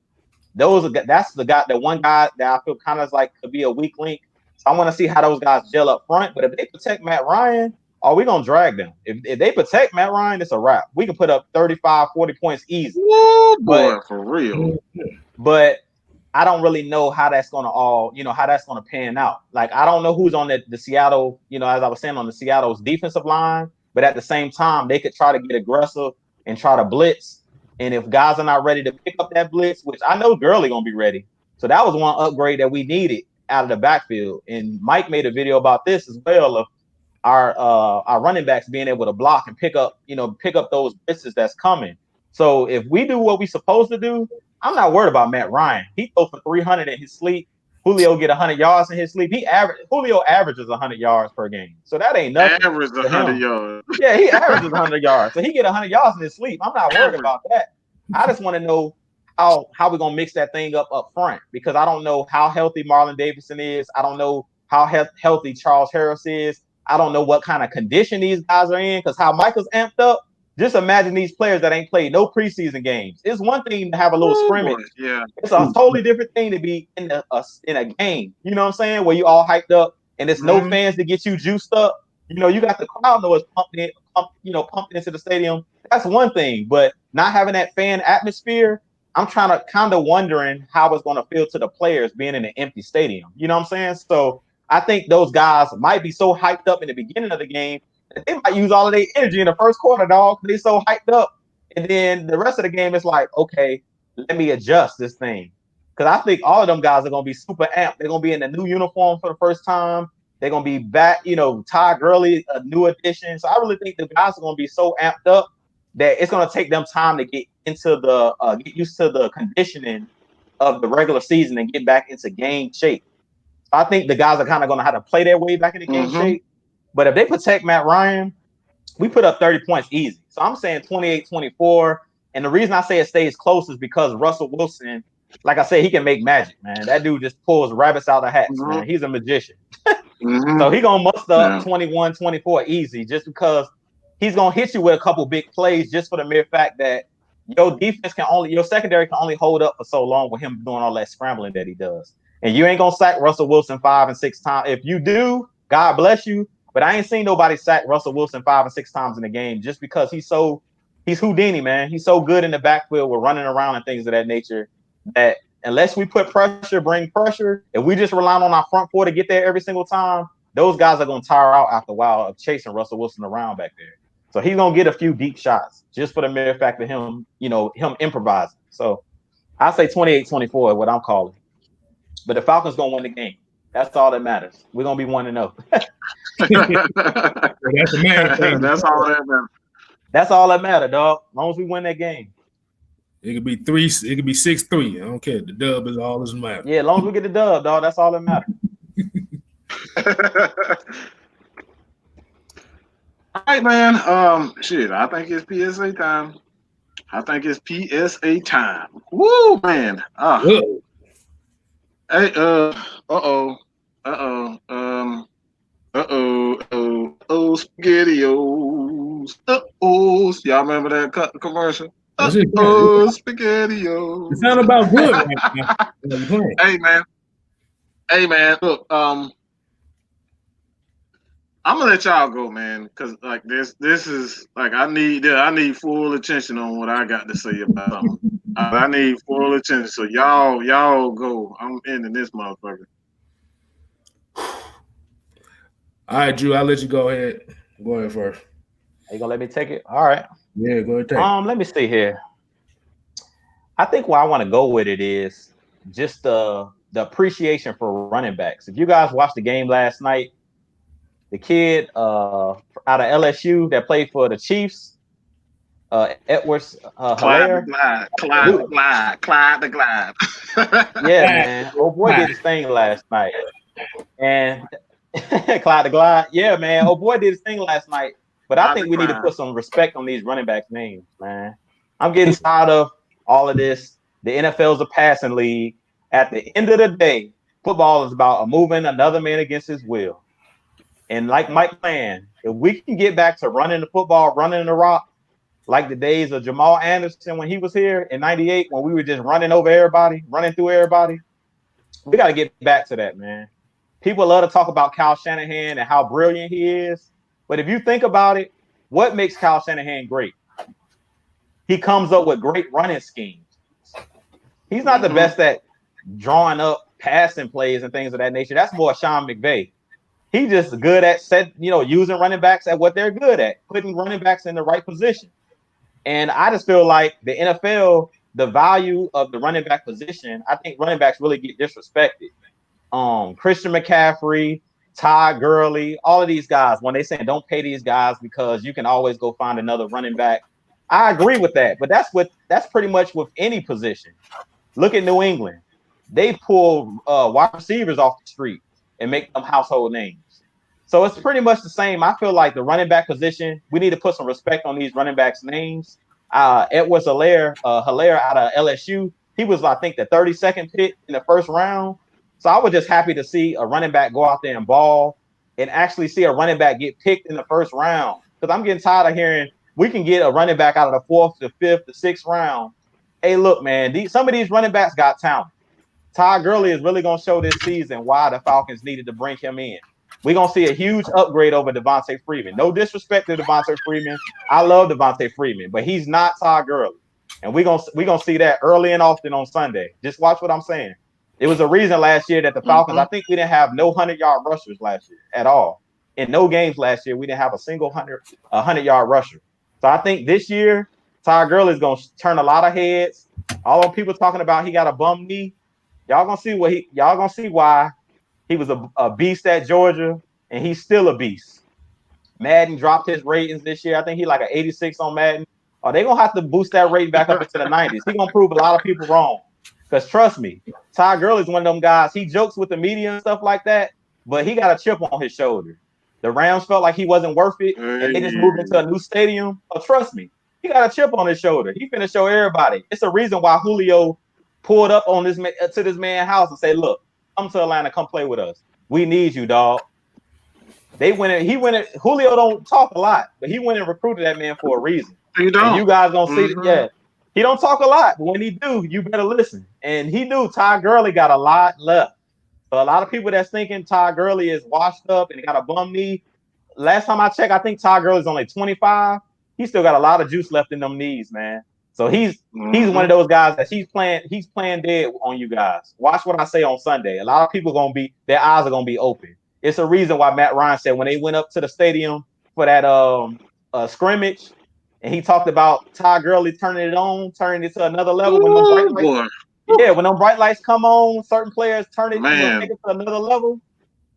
That's the one guy that I feel kind of like could be a weak link. So I want to see how those guys gel up front. But if they protect Matt Ryan, are we gonna drag them? If they protect Matt Ryan, it's a wrap. We can put up 35, 40 points easy. Boy, for real. But I don't really know how that's gonna pan out. Like I don't know who's on the Seattle, as I was saying, on the Seattle's defensive line. But at the same time, they could try to get aggressive and try to blitz. And if guys are not ready to pick up that blitz, which I know Gurley gonna be ready. So that was one upgrade that we needed out of the backfield. And Mike made a video about this as well of our running backs being able to block and pick up those blitzes that's coming. So if we do what we're supposed to do, I'm not worried about Matt Ryan. He throws for 300 in his sleep. Julio get 100 yards in his sleep. Julio averages 100 yards per game. So that ain't nothing. Average 100 yards. Yeah, he averages 100 yards. So he get 100 yards in his sleep. I'm not worried about that. I just want to know how we're going to mix that thing up front because I don't know how healthy Marlon Davidson is. I don't know how healthy Charles Harris is. I don't know what kind of condition these guys are in because how Michael's amped up. Just imagine these players that ain't played no preseason games. It's one thing to have a little scrimmage. Yeah. It's a totally different thing to be in a game. You know what I'm saying? Where you all hyped up and there's no fans to get you juiced up. You got the crowd noise pumped into the stadium. That's one thing. But not having that fan atmosphere, I'm kind of wondering how it's going to feel to the players being in an empty stadium. You know what I'm saying? So I think those guys might be so hyped up in the beginning of the game that they might use all of their energy in the first quarter, dog. They're so hyped up. And then the rest of the game is like, okay, let me adjust this thing. because I think all of them guys are going to be super amped. They're going to be in the new uniform for the first time. They're going to be back, Todd Gurley, a new addition. So I really think the guys are going to be so amped up that it's going to take them time to get into get used to the conditioning of the regular season and get back into game shape. So I think the guys are kind of going to have to play their way back into game shape. But if they protect Matt Ryan, we put up 30 points easy. So I'm saying 28-24. And the reason I say it stays close is because Russell Wilson, like I said, he can make magic, man. That dude just pulls rabbits out of hats, man. He's a magician. So he going to muster up 21-24 easy just because he's going to hit you with a couple big plays just for the mere fact that your secondary can only hold up for so long with him doing all that scrambling that he does. And you ain't going to sack Russell Wilson 5 and 6 times. If you do, God bless you. But I ain't seen nobody sack Russell Wilson 5 and 6 times in the game just because he's Houdini, man. He's so good in the backfield with running around and things of that nature that unless we bring pressure, if we just rely on our front four to get there every single time, those guys are going to tire out after a while of chasing Russell Wilson around back there. So he's going to get a few deep shots just for the mere fact of him, him improvising. So I say 28-24 is what I'm calling. But the Falcons going to win the game. That's all that matters. We're going to be 1-0. That's the main thing. That's all that matters. That's all that matters, dog. As long as we win that game. It could be 3. It could be 6-3. I don't care. The dub is all that matters. Yeah, as long as we get the dub, dog. That's all that matters. All right, man. I think it's PSA time. Woo, man. Hey, SpaghettiOs. Y'all remember that commercial? SpaghettiOs. It sound about good right now. Hey, man. Look, I'm gonna let y'all go, man, because like this is like I need full attention on what I got to say about them. I need full attention. So y'all go. I'm ending this motherfucker. All right, Drew, I'll let you go ahead. Go ahead first. Are you gonna let me take it? All right. Yeah, go ahead. Take it. Let me see here. I think where I want to go with it is just the appreciation for running backs. If you guys watched the game last night, the kid out of LSU that played for the Chiefs, Edwards Clyde the Glide. Yeah, man. Oh boy did his thing last night. And Clyde the Glide. Yeah, man. Oh boy did his thing last night. But I think we need to put some respect on these running backs' names, man. I'm getting tired of all of this. The NFL's a passing league. At the end of the day, football is about moving another man against his will. And like Mike Plan, if we can get back to running the football, running the rock, like the days of Jamal Anderson when he was here in '98, when we were just running over everybody, running through everybody, we got to get back to that, man. People love to talk about Kyle Shanahan and how brilliant he is. But if you think about it, what makes Kyle Shanahan great? He comes up with great running schemes. He's not the best at drawing up passing plays and things of that nature. That's more Sean McVay. He's just good at using running backs at what they're good at, putting running backs in the right position. And I just feel like the NFL, the value of the running back position, I think running backs really get disrespected. Christian McCaffrey, Todd Gurley, all of these guys, when they say don't pay these guys because you can always go find another running back. I agree with that, but that's pretty much with any position. Look at New England. They pull wide receivers off the street and make them household names. So it's pretty much the same. I feel like the running back position, we need to put some respect on these running backs' names. Edwards Hilaire out of LSU, he was, I think, the 32nd pick in the first round. So I was just happy to see a running back go out there and ball and actually see a running back get picked in the first round. Because I'm getting tired of hearing we can get a running back out of the 4th, the 5th, the 6th round. Hey, look, man, some of these running backs got talent. Todd Gurley is really going to show this season why the Falcons needed to bring him in. We're going to see a huge upgrade over Devontae Freeman. No disrespect to Devontae Freeman. I love Devontae Freeman, but he's not Todd Gurley. And we're gonna see that early and often on Sunday. Just watch what I'm saying. It was a reason last year that the Falcons, I think we didn't have no 100-yard rushers last year at all. In no games last year, we didn't have a single 100-yard rusher. So I think this year, Todd Gurley is going to turn a lot of heads. All the people talking about he got a bum knee. Y'all gonna see why he was a beast at Georgia, and he's still a beast. Madden dropped his ratings this year. I think he like an 86 on Madden. Oh, they're gonna have to boost that rating back up into the 90s. He's gonna prove a lot of people wrong. Because trust me, Todd Gurley is one of them guys. He jokes with the media and stuff like that, but he got a chip on his shoulder. The Rams felt like he wasn't worth it, and they just moved into a new stadium. But trust me, he got a chip on his shoulder. He finna show everybody. It's a reason why Julio pulled up on this to this man's house and say, "Look, come to Atlanta, come play with us. We need you, dog." He went in. Julio don't talk a lot, but he went and recruited that man for a reason. You don't. And you guys gonna see that. Yeah. He don't talk a lot, but when he do, you better listen. And he knew Todd Gurley got a lot left. So a lot of people that's thinking Todd Gurley is washed up and he got a bum knee. Last time I checked, I think Todd Gurley's only 25. He still got a lot of juice left in them knees, man. So he's one of those guys that he's playing dead on you guys. Watch what I say on Sunday. A lot of people their eyes are gonna be open. It's a reason why Matt Ryan said when they went up to the stadium for that scrimmage. And he talked about Todd Gurley turning it to another level. When them bright lights come on, certain players take it to another level.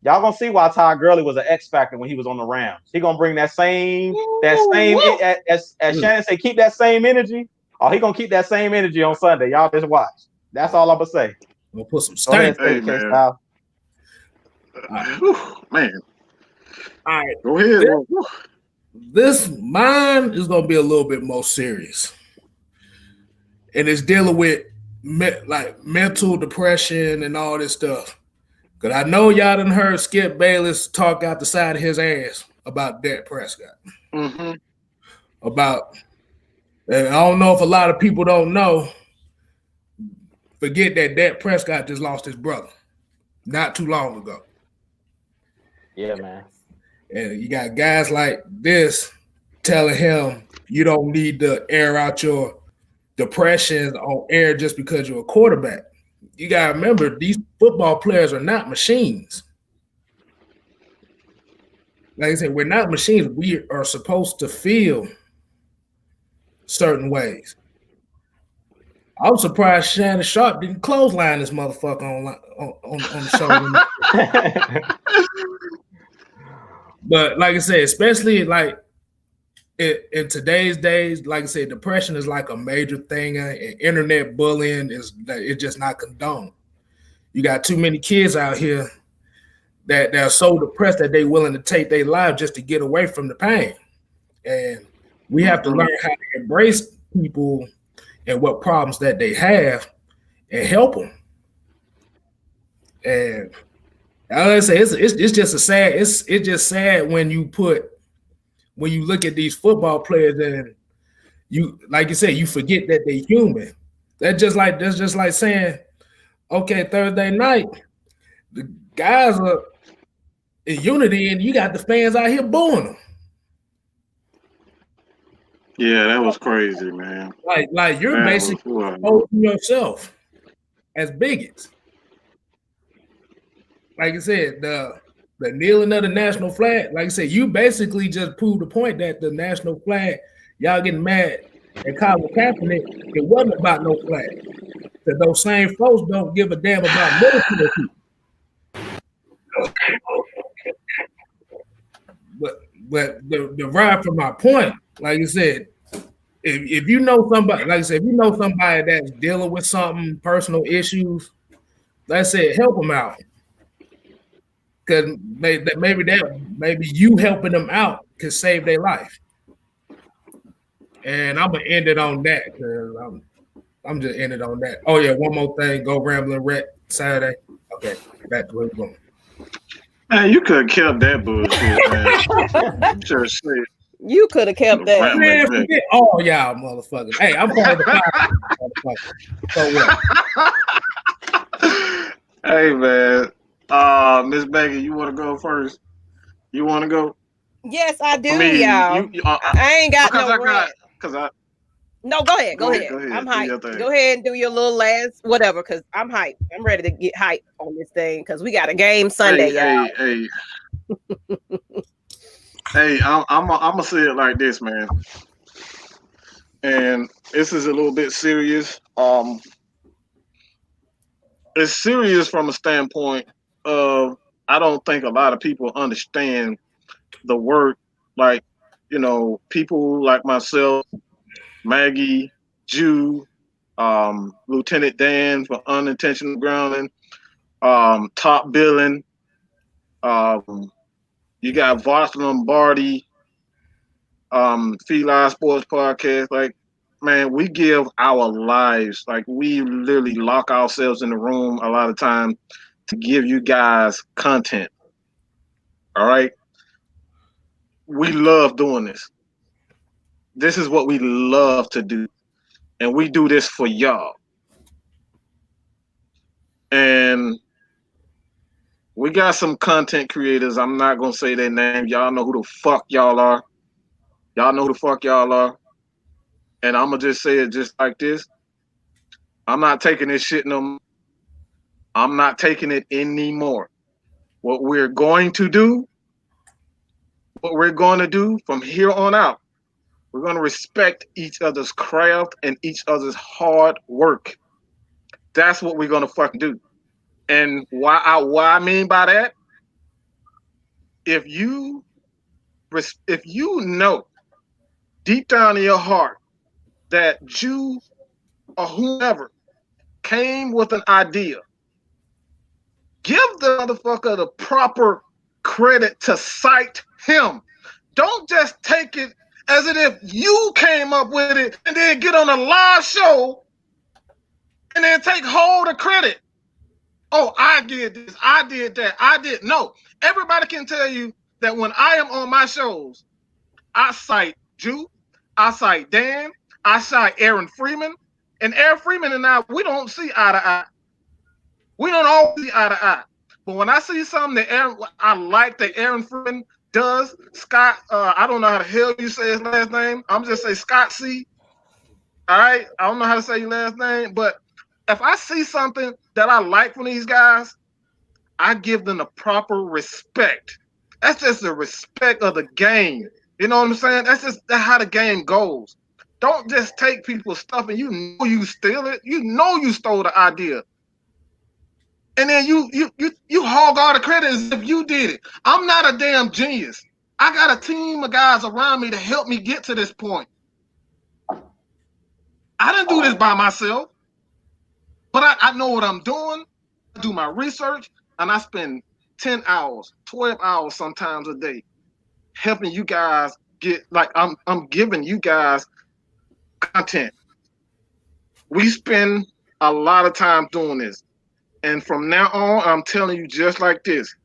Y'all gonna see why Todd Gurley was an X factor when he was on the Rams. He gonna bring that same as Shannon said, keep that same energy. Oh, he gonna keep that same energy on Sunday. Y'all just watch. That's all I'm gonna say. We'll put some stank. Hey, man. Man. All right. Go ahead. Mine is gonna be a little bit more serious, and it's dealing with mental depression and all this stuff. Cause I know y'all done heard Skip Bayless talk out the side of his ass about Dak Prescott. Mm-hmm. And I don't know if a lot of people don't know. Forget that Dak Prescott just lost his brother not too long ago. Yeah, man. And you got guys like this telling him you don't need to air out your depressions on air just because you're a quarterback. You got to remember, these football players are not machines. Like I said, we're not machines. We are supposed to feel certain ways. I'm surprised Shannon Sharp didn't clothesline this motherfucker on the show. But like I said, especially like in today's days, like I said, depression is like a major thing, and internet bullying it's just not condoned. You got too many kids out here that are so depressed that they're willing to take their life just to get away from the pain. And we have to learn how to embrace people and what problems that they have and help them. And I say it's just it's just sad when you look at these football players and you, like you said, you forget that they're human. That's just like saying, okay, Thursday night, the guys are in unity and you got the fans out here booing them. Yeah, that was crazy, man. Like you're that basically exposing yourself as bigots. Like I said, the kneeling of the national flag, like I said, you basically just proved the point that the national flag, y'all getting mad at Colin Kaepernick, it wasn't about no flag. Because those same folks don't give a damn about military people. But the ride from my point, like I said, if you know somebody, like I said, if you know somebody that's dealing with something, personal issues, like I said, help them out. Because maybe you helping them out can save their life. And I'm gonna end it on that because I'm just ending on that. Oh yeah, one more thing. Go Rambling Rhett Saturday. Okay, back to where we're going. Man, you could have kept that bullshit, man. Just shit. You could have kept that. Man, forget all y'all motherfuckers. Hey, I'm part of the motherfucker. So what? Hey man. Miss Becky, you want to go first? You want to go? Yes, I do, y'all. I ain't got no rant. No, go ahead. Go ahead. I'm hyped. Go ahead and do your little last whatever, because I'm hyped. I'm ready to get hyped on this thing because we got a game Sunday, y'all. Hey, I'm gonna say it like this, man. And this is a little bit serious. it's serious from a standpoint of I don't think a lot of people understand the work. Like, you know, people like myself, Maggie, Jew, Lieutenant Dan for unintentional grounding, Top Billing, you got Voss Lombardi, Feline Sports Podcast. Like, man, we give our lives. Like, we literally lock ourselves in the room a lot of time to give you guys content. All right. We love doing this. This is what we love to do. And we do this for y'all. And we got some content creators. I'm not going to say their name. Y'all know who the fuck y'all are. Y'all know who the fuck y'all are. And I'm going to just say it just like this. I'm not taking this shit no more. I'm not taking it anymore. What we're going to do from here on out, we're going to respect each other's craft and each other's hard work. That's what we're going to fucking do. And why I mean by that, if you know deep down in your heart that you or whoever came with an idea, give the motherfucker the proper credit to cite him. Don't just take it as if you came up with it and then get on a live show and then take hold of credit. Oh, I did this, I did that, I did. No, everybody can tell you that when I am on my shows, I cite Jew, I cite Dan, I cite Aaron Freeman, and Aaron Freeman and I, we don't see eye to eye. We don't always see eye to eye. But when I see something that I like that Aaron Freeman does, Scott, I don't know how the hell you say his last name. I'm just say Scott C. All right, I don't know how to say your last name, but if I see something that I like from these guys, I give them the proper respect. That's just the respect of the game. You know what I'm saying? That's how the game goes. Don't just take people's stuff and you know you steal it. You know you stole the idea. And then you hog all the credit as if you did it. I'm not a damn genius. I got a team of guys around me to help me get to this point. I didn't do this by myself. But I know what I'm doing. I do my research, and I spend 10 hours, 12 hours sometimes a day helping you guys get, like, I'm giving you guys content. We spend a lot of time doing this. And from now on, I'm telling you just like this.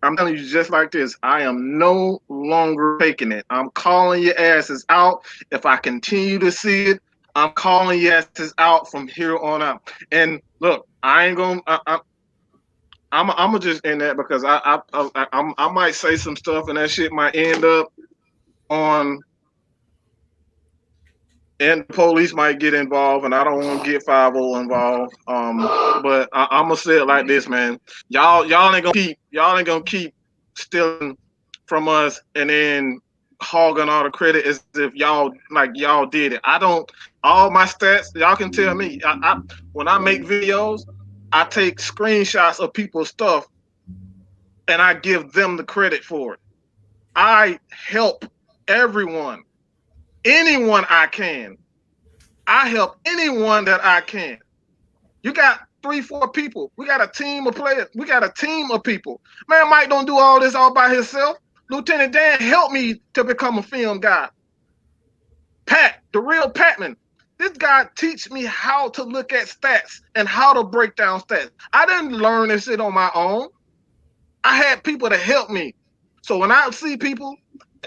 I am no longer faking it. I'm calling your asses out. If I continue to see it, I'm calling your asses out from here on out. And look, I ain't gonna. I'm gonna just end that because I might say some stuff and that shit might end up on, and the police might get involved, and I don't want to get 5-0 involved. But I'm gonna say it like this, man. Y'all ain't gonna keep stealing from us and then hogging all the credit as if y'all did it. I don't. All my stats, y'all can tell me. I when I make videos, I take screenshots of people's stuff and I give them the credit for it. I help everyone, anyone I can. I help anyone that I can. You got 3-4 people. We got a team of players. We got a team of people. Man, Mike don't do all this all by himself. Lieutenant Dan helped me to become a film guy. Pat, the real Patman. This guy teach me how to look at stats and how to break down stats. I didn't learn this shit on my own. I had people to help me. So when I see people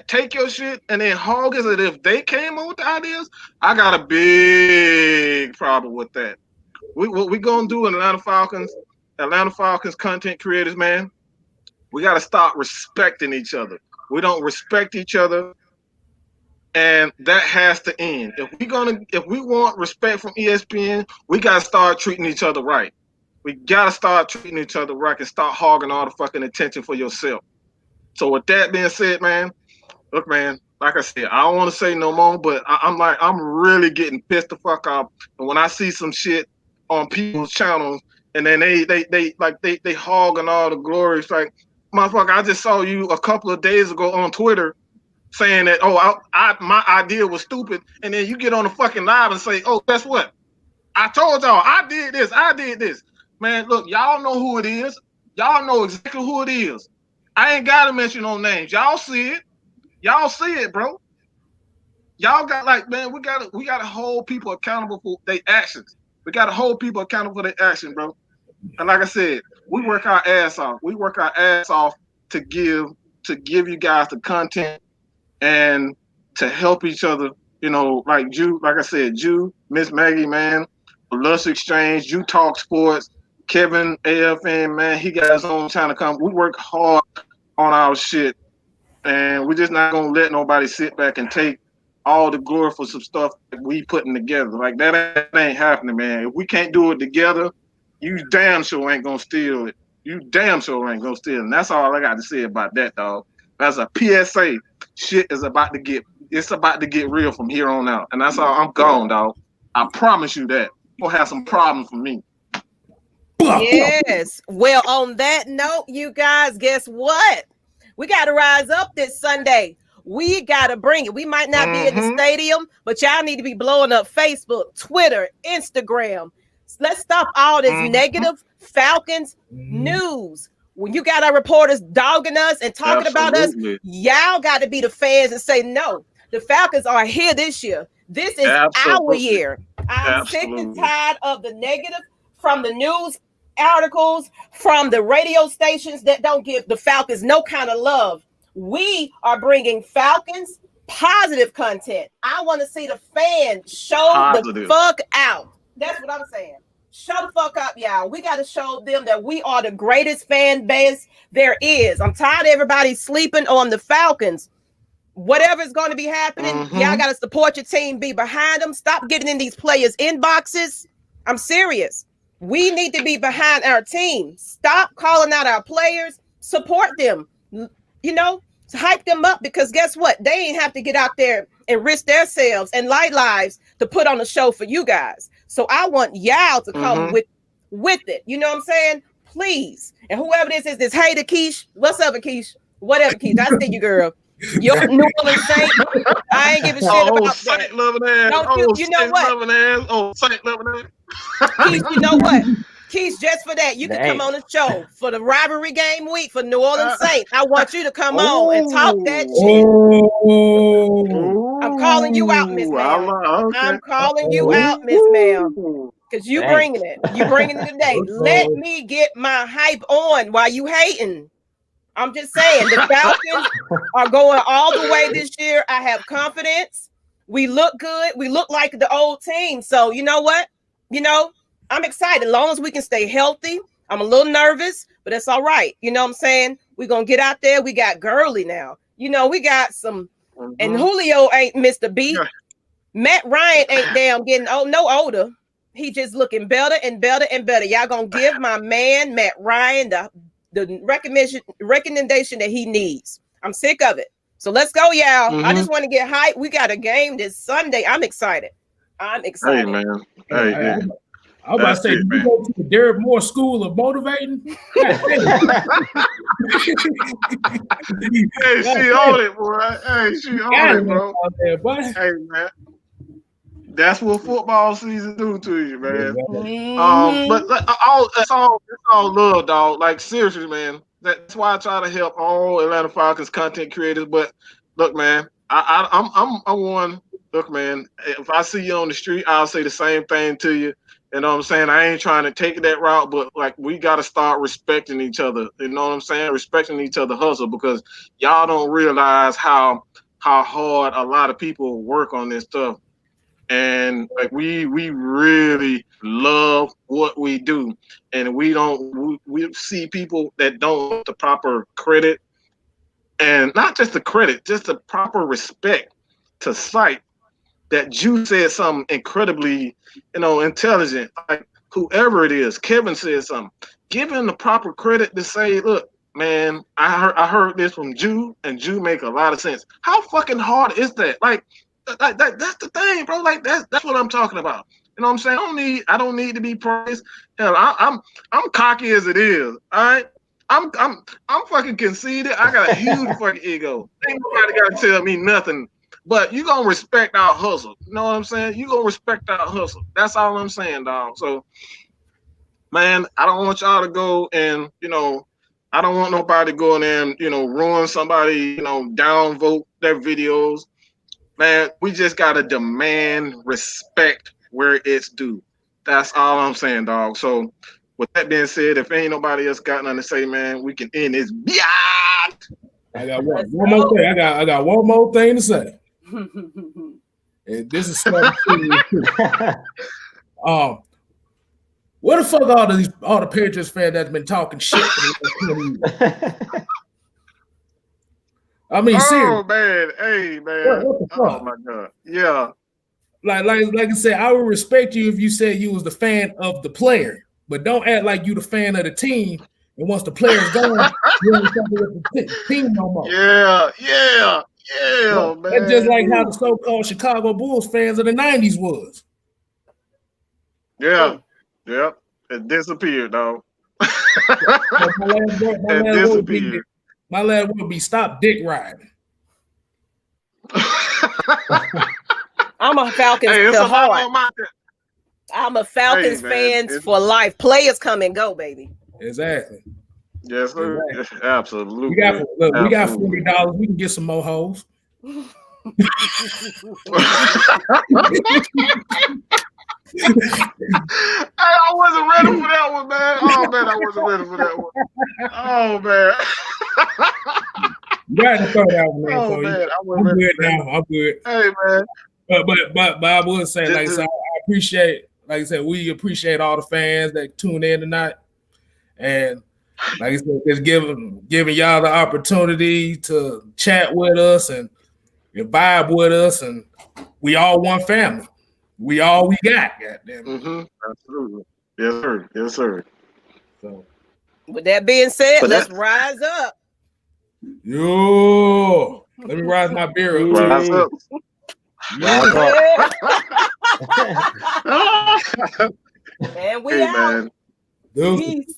take your shit and then hog it as if they came up with the ideas, I got a big problem with that. What we gonna do in Atlanta Falcons content creators, man, we gotta start respecting each other. We don't respect each other. And that has to end. If we want respect from ESPN, we gotta start treating each other right. We gotta start treating each other right and start hogging all the fucking attention for yourself. So with that being said, man, look, man, like I said, I don't want to say no more, but I'm really getting pissed the fuck off. And when I see some shit on people's channels, and then they hogging all the glory. It's like, motherfucker, I just saw you a couple of days ago on Twitter saying that, my idea was stupid, and then you get on the fucking live and say, oh, guess what? I told y'all I did this. Man, look, y'all know who it is. Y'all know exactly who it is. I ain't gotta mention no names. Y'all see it. Y'all see it, bro. Y'all got we gotta hold people accountable for their actions. We gotta hold people accountable for their action, bro. And like I said, we work our ass off. We work our ass off to give you guys the content and to help each other. You know, like I said, Miss Maggie, man, Lush Exchange, Talks Sports, Kevin AFN, man, he got his own time to come. We work hard on our shit, and we're just not gonna let nobody sit back and take all the glory for some stuff that we putting together. Like that ain't happening, man. If we can't do it together, you damn sure ain't gonna steal it. You damn sure ain't gonna steal it. And that's all I got to say about that, dog. That's a PSA. Shit is about to get real from here on out. And that's all. I'm gone, dog. I promise you that. You'll have some problems for me. Yes. Well, on that note, you guys, guess what? We got to rise up this Sunday. We got to bring it. We might not be in the stadium, but y'all need to be blowing up Facebook, Twitter, Instagram. Let's stop all this negative Falcons news. When you got our reporters dogging us and talking about us, y'all got to be the fans and say, no, the Falcons are here this year. This is our year. I'm sick and tired of the negative from the news articles, from the radio stations that don't give the Falcons no kind of love. We are bringing Falcons positive content. I want to see the fans show the fuck out. That's what I'm saying. Show the fuck up, y'all. We got to show them that we are the greatest fan base there is. I'm tired of everybody sleeping on the Falcons. Whatever's going to be happening, y'all got to support your team, be behind them. Stop getting in these players' inboxes. I'm serious. We need to be behind our team. Stop calling out our players. Support them. You know, hype them up, because guess what? They ain't have to get out there and risk themselves and lives to put on a show for you guys. So I want y'all to come with it. You know what I'm saying? Please. And whoever this is, Hayden Keish. What's up, Keish? Whatever, Keish. I see you, girl. You're New Orleans Saint. I ain't giving shit about Saint loving ass. Don't you know what? Loving ass. Oh, Saint loving ass. Keish, you know what? Keish, just for that, you can come on the show for the rivalry game week for New Orleans Saints. I want you to come on and talk that shit. I'm calling you out, Miss Ma'am. Okay. I'm calling you out, Miss Ma'am, because you bringing it. You bringing it today. Let me get my hype on while you hating. I'm just saying, the Falcons are going all the way this year. I have confidence. We look good. We look like the old team. So you know what? You know, I'm excited. As long as we can stay healthy. I'm a little nervous, but that's all right. You know what I'm saying? We're going to get out there. We got Gurley now. You know, we got some, and Julio ain't missed a beat. Matt Ryan ain't damn getting no older. He just looking better and better and better. Y'all going to give my man, Matt Ryan, the recommendation that he needs. I'm sick of it. So let's go, y'all. I just want to get hyped. We got a game this Sunday. I'm excited. Hey, man. Hey. I was about to say, did you go to the Derek Moore School of Motivating? Hey, she on it, boy. Hey, she on it, bro. Hey, man. That's what football season do to you, man. But it's all love, dog. Like, seriously, man. That's why I try to help all Atlanta Falcons content creators. But look, man, I'm one. Look, man, if I see you on the street, I'll say the same thing to you. You know what I'm saying? I ain't trying to take that route, but like, we got to start respecting each other. You know what I'm saying? Respecting each other hustle, because y'all don't realize how hard a lot of people work on this stuff. And like, we really love what we do, and we see people that don't get the proper credit, and not just the credit, just the proper respect to cite that you said something incredibly, intelligent. Like, whoever it is, Kevin said something. Give him the proper credit to say, look, man, I heard this from Jew, and Jew make a lot of sense. How fucking hard is that? Like that's the thing, bro. Like, that's what I'm talking about. You know what I'm saying? I don't need to be praised. Hell, I'm cocky as it is. All right. I'm fucking conceited. I got a huge fucking ego. Ain't nobody got to tell me nothing. But you gonna respect our hustle. You know what I'm saying? You gonna respect our hustle. That's all I'm saying, dog. So, man, I don't want y'all to go and, I don't want nobody going in, ruin somebody, downvote their videos. Man, we just gotta demand respect where it's due. That's all I'm saying, dog. So, with that being said, if ain't nobody else got nothing to say, man, we can end this. I got one more thing. I got one more thing to say. And this is something what the fuck all the Patriots fans that's been talking shit for the I mean, seriously. Man, hey man. What the fuck? Oh my god. Yeah. Like I said, I would respect you if you said you was the fan of the player, but don't act like you the fan of the team. And once the player's gone, you ain't talking with the team no more. Yeah, man. That's just like how the so-called Chicago Bulls fans of the 90s was. Yeah. It disappeared, dog. It disappeared. My last word would be stop dick riding. I'm a Falcons I'm a Falcons fans for life. Players come and go, baby. Exactly. Yes, sir. Exactly. Absolutely. We got $40. We can get some more hoes. I wasn't ready for that one, man. Oh man, I wasn't ready for that one. Oh man. You got to throw that one, man. Oh man, I'm good now. I'm good. Hey man. But I would say, like I said, I appreciate, like I said, we appreciate all the fans that tune in tonight, and like I said, just giving y'all the opportunity to chat with us and vibe with us, and we all one family. We all we got, goddamn. Mm-hmm. Absolutely. Yes, sir. So, with that being said, let's rise up. Yo, let me rise my beer up. Rise up. And we out. Man. Peace.